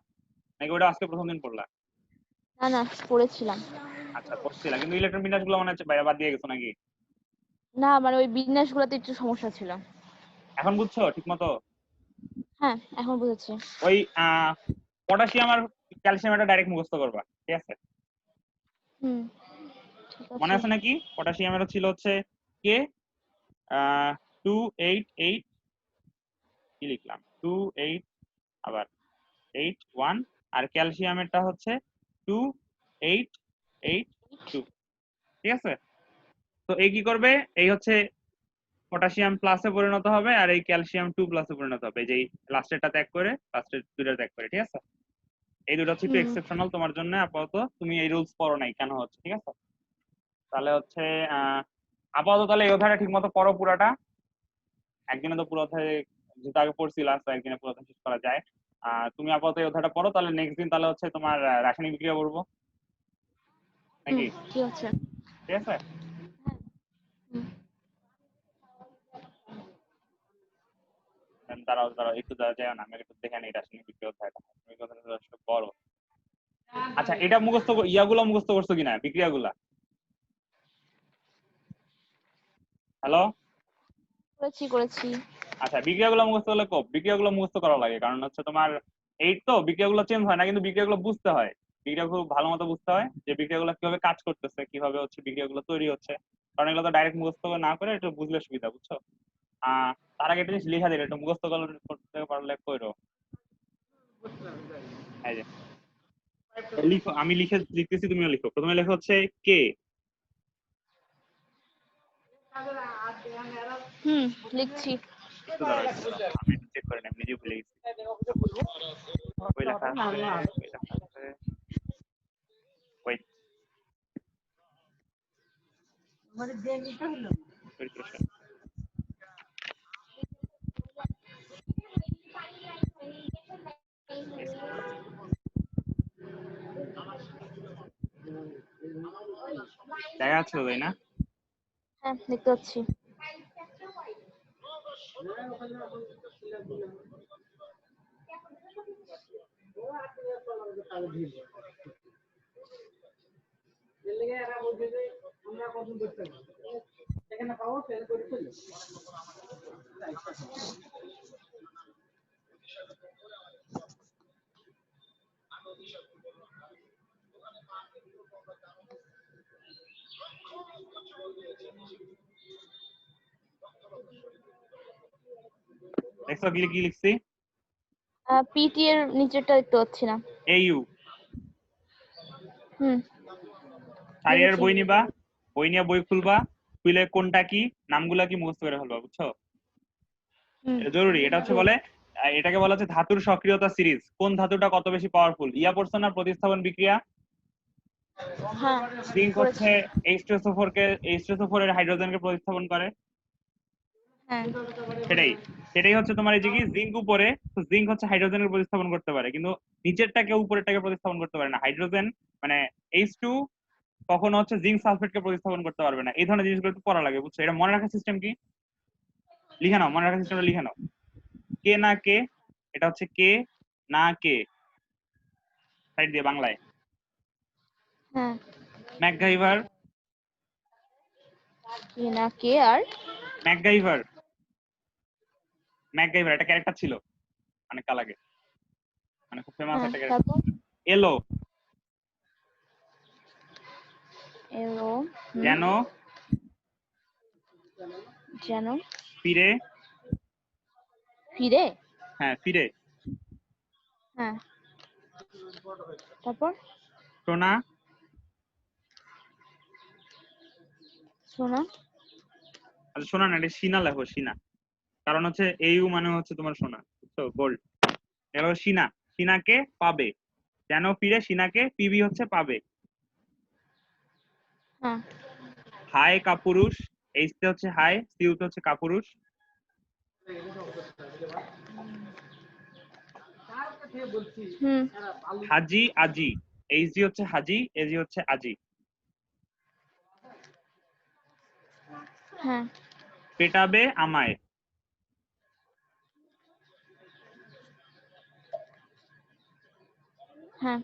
নাকি ওটা আজকে প্রথম দিন পড়লা? না না, পড়েছিলাম। আচ্ছা পড়ছিলা, কিন্তু ইলেকট্রন বিন্যাস গুলো মনে হচ্ছে বাইরে বাদ দিয়ে গেছো নাকি? না, মানে ওই বিন্যাস গুলাতে একটু সমস্যা ছিল। এখন বুঝছো ঠিক মতো? হ্যাঁ, এখন বুঝেছি। ওই পটাশিয়াম আর ক্যালসিয়াম এটা ডাইরেক্ট মুখস্থ করবা, ঠিক আছে? হুম, ঠিক মনে আছে। আছে নাকি? পটাশিয়ামের ছিল হচ্ছে কে 288, কি লিখলাম, 28 আবার 81, আর ক্যালসিয়ামেরটা হচ্ছে 2882, ঠিক আছে? তো এই কি করবে, এই হচ্ছে পটাশিয়াম প্লাসে পরিণত হবে, আর এই ক্যালসিয়াম 2 প্লাসে পরিণত হবে, যে লাস্টেরটা ত্যাগ করে, লাস্টের দুইটা ত্যাগ করে, ঠিক আছে? এই দুটো হচ্ছে একটু হুম এক্সেপশনাল তোমার জন্য আপাতত, তুমি এই রুলস পড়ো নাই কেন হচ্ছে, ঠিক আছে? তাহলে হচ্ছে আপাতত তাহলে এই অধ্যায়টা ঠিক মতো পড়ো পুরাটা। একদিনে তো পুরো অধ্যায় যেটা আগে পড়ছিলাম তো একদিনে পুরো অধ্যায় শেষ করা যায়। তুমি আপাতত এই অধ্যায়টা পড়ো, তাহলে নেক্সট দিন তাহলে হচ্ছে তোমার রাসায়নিক বিক্রিয়া পড়বো হুম, নাকি? ঠিক আছে। ঠিক আছে। হুম। দাঁড়াও দাঁড়াও একটু দেওয়া যায় না, আমি একটু দেখে নিই রাসায়নিক বিক্রিয়া অধ্যায়টা, রাসায়নিক অধ্যায়টা আসলে বড়। আচ্ছা এটা মুখস্থ ইয়াগুলো মুখস্থ করছো কিনা, বিক্রিয়াগুলা? হ্যালো। করেছি করেছি। আচ্ছা বিক্রিয়াগুলো মুখস্থ করলে বিক্রিয়াগুলো মুখস্থ করা লাগে, কারণ হচ্ছে তোমার এই তো বিক্রিয়াগুলো চেঞ্জ হয় না, কিন্তু বিক্রিয়াগুলো বুঝতে হয়। বিক্রিয়া খুব ভালো মতো বুঝতে হয় যে বিক্রিয়াগুলো কিভাবে কাজ করতেছে, কিভাবে হচ্ছে বিক্রিয়াগুলো তৈরি হচ্ছে। কারণ এগুলো তো ডাইরেক্ট মুখস্থ না করে একটু বুঝলে সুবিধা, বুঝছো? তার আগে একটা জিনিস লিখা দিলে একটু মুখস্থ করতে পারলে কইরো। এই যে লিখো, আমি লিখতেছি, তুমিও লিখো। প্রথমে লেখা হচ্ছে কে। হুম, লিখছি। একটু দাঁড়াও, আমি একটু চেক করে নিই, আমি নিজেও ভুলে গেছি। কই লেখা আছে, কই লেখা আছে, ওই পরিপ্রেক্ষণ। দেখা যাচ্ছে তো, তাই না? হ্যাঁ, দেখতে পাচ্ছি। দেখছো কি কি লিখছি? পিটি এর নিচেরটা দেখতে পাচ্ছি না। এইউ। হুম, চারিয়ার লিখেছি। বই নিবা, বই নিয়ে বই খুলবা, খুলে কোনটা কি নামগুলা কি মুখস্থ করে ফেলবা, বুঝছো? হুম। এটা জরুরি। এটা হচ্ছে বলে এটাকে বলা হচ্ছে ধাতুর সক্রিয়তা সিরিজ, কোন ধাতুটা কত বেশি পাওয়ারফুল। ইয়া পড়ছো না, প্রতিস্থাপন বিক্রিয়া? হ্যাঁ, জিঙ্ক হচ্ছে পড়েছি। H2SO4 কে, H2SO4 এর হাইড্রোজেনকে প্রতিস্থাপন করে। হ্যাঁ। সেটাই, সেটাই হচ্ছে তোমার এই যে কি জিঙ্ক উপরে, তো জিঙ্ক হচ্ছে হাইড্রোজেনের প্রতিস্থাপন করতে পারে, কিন্তু নিচেরটাকে উপরেরটাকে প্রতিস্থাপন করতে পারে না। হাইড্রোজেন মানে H2 কখনো হচ্ছে জিঙ্ক সালফেটকে প্রতিস্থাপন করতে পারবে না। এই ধরনের জিনিসগুলো একটু পড়া লাগে, বুঝছো? এটা মনে রাখার সিস্টেম কি? লিখে নাও, মনে রাখার সিস্টেমটা লিখে নাও। কে না কে, এটা হচ্ছে কে না কে, সাইড দিয়ে বাংলায়। হ্যাঁ, ম্যাকগাইভার, কে না কে আর ম্যাকগাইভার, ম্যাকগাইভার একটা ক্যারেক্টার ছিল অনেক কাল আগে, মানে খুব ফেমাস হ্যাঁ, একটা ক্যারেক্টার। তারপর এলো, এলো, যেন, যেন, ফিরে, ফিরে, হ্যাঁ ফিরে, হ্যাঁ, তারপর সোনা, শোনা, আচ্ছা সোনা না, এটা সিনা লেখো, সিনা। কারণ হচ্ছে এইউ মানে হচ্ছে তোমার সোনা, বুঝছো? গোল্ড। এটা হলো সিনা, সিনাকে পাবে, যেন ফিরে, সিনাকে পিবি হচ্ছে পাবে। হ্যাঁ, হাই কাপুরুষ, এইচতে হচ্ছে হাই, সিউতে হচ্ছে কাপুরুষ। হুম, হাজি আজি, এইচজি হচ্ছে হাজি, এজি হচ্ছে আজি। হ্যাঁ, পেটাবে আমায়, হ্যাঁ,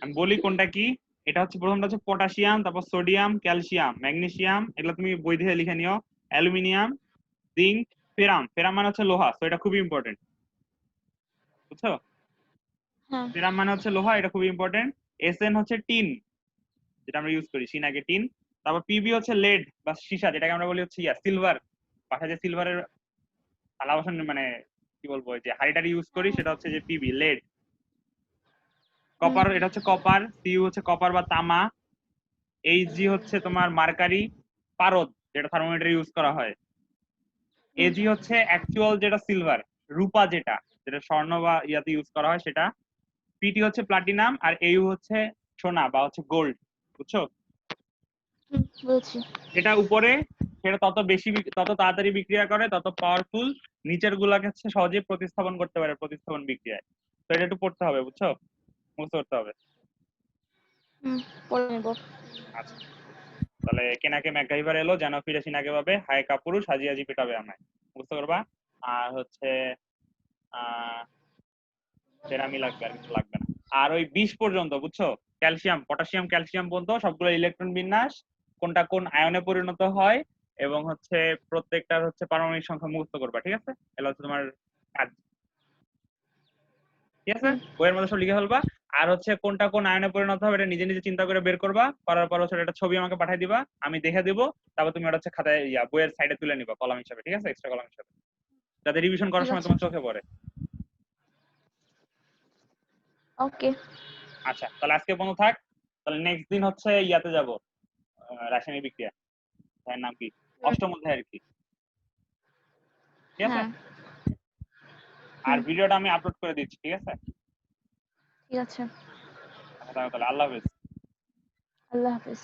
আমি বলি কোনটা কি। এটা হচ্ছে প্রথমটা হচ্ছে পটাশিয়াম, তারপর সোডিয়াম, ক্যালসিয়াম, ম্যাগনেসিয়াম, এগুলো তুমি বই দেখে লিখে নিও। অ্যালুমিনিয়াম, জিঙ্ক, ফেরাম, ফেরাম মানে হচ্ছে লোহা, তো এটা খুবই ইম্পর্টেন্ট, বুঝছো? হ্যাঁ, ফেরাম মানে হচ্ছে লোহা, এটা খুবই ইম্পর্টেন্ট। এসএন হচ্ছে টিন, যেটা আমরা ইউজ করি সিনাকে টিন। তারপর পিবি হচ্ছে লেড বা সীসা, যেটাকে আমরা বলি হচ্ছে সিলভার, বাসায় যে সিলভারের থালা বাসন মানে কি বলবো, যে হাড়িটারি ইউজ করি, সেটা হচ্ছে যে পিবি লেড। হুম, কপার, এটা হচ্ছে কপার, সিইউ হচ্ছে কপার বা তামা। এইচজি হচ্ছে তোমার মার্কারি, পারদ, যেটা থার্মোমিটার ইউজ করা হয়। হুম, এজি হচ্ছে অ্যাকচুয়াল যেটা সিলভার, রূপা, যেটা যেটা স্বর্ণ বা ইয়াতে ইউজ করা হয় সেটা। পিটি হচ্ছে প্লাটিনাম, আর এইউ হচ্ছে সোনা বা হচ্ছে গোল্ড, বুঝছো? হুম, বলছি। যেটা উপরে সেটা তত বেশি তত তাড়াতাড়ি বিক্রিয়া করে, তত পাওয়ারফুল। নিচের গুলাকে হচ্ছে সহজে প্রতিস্থাপন করতে পারে প্রতিস্থাপন বিক্রিয়ায়। তো এটা একটু পড়তে হবে, বুঝছো? মুখস্থ করতে হবে। হুম, পড়ে নেব। আচ্ছা, তাহলে কেনাকে ম্যাকগাইভার এলো, যেন ফিরে সিনাকে পাবে, হায় কাপুরুষ, হাজি হাজি পেটাবে আমায়, বুঝতে পারবা? আর হচ্ছে আহ সেরামি লাগবে, আর কিছু লাগবে না। আর ওই 20 পর্যন্ত, বুঝছো? ক্যালসিয়াম, পটাশিয়াম, ক্যালসিয়াম পর্যন্ত সবগুলো ইলেকট্রন বিন্যাস, কোনটা কোন আয়নে পরিণত হয়, এবং হচ্ছে প্রত্যেকটার হচ্ছে পারমাণবিক সংখ্যা মুখস্থ করবা, ঠিক আছে? এগুলো হচ্ছে তোমার কাজ, ঠিক আছে? হুম, বইয়ের মধ্যে সব লিখে ফেলবা। আর হচ্ছে কোনটা কোন আয়নে পরিণত হবে এটা নিজে নিজে চিন্তা করে বের করবা, করার পর হচ্ছে একটা ছবি আমাকে পাঠিয়ে দিবা, আমি দেখে দেবো। তারপর তুমি ওটা হচ্ছে খাতায় বইয়ের সাইডে তুলে নিবা কলাম হিসাবে, ঠিক আছে? এক্সট্রা কলাম হিসাবে, যাতে রিভিশন করার ঠিক সময় আছে। তোমার চোখে পড়ে। ওকে। আচ্ছা, তাহলে আজকে পর্যন্ত থাক। তাহলে নেক্সট দিন হচ্ছে ইয়াতে যাব, রাসায়নিক বিক্রিয়া, এর নাম কি, হুম, অষ্টম অধ্যায় আর কি, ঠিক আছে? হ্যাঁ, আর হুম, ভিডিওটা আমি আপলোড করে দিচ্ছি, ঠিক আছে? ঠিক আছে। আচ্ছা, তাহলে আল্লাহ হাফেজ। আল্লাহ হাফেজ।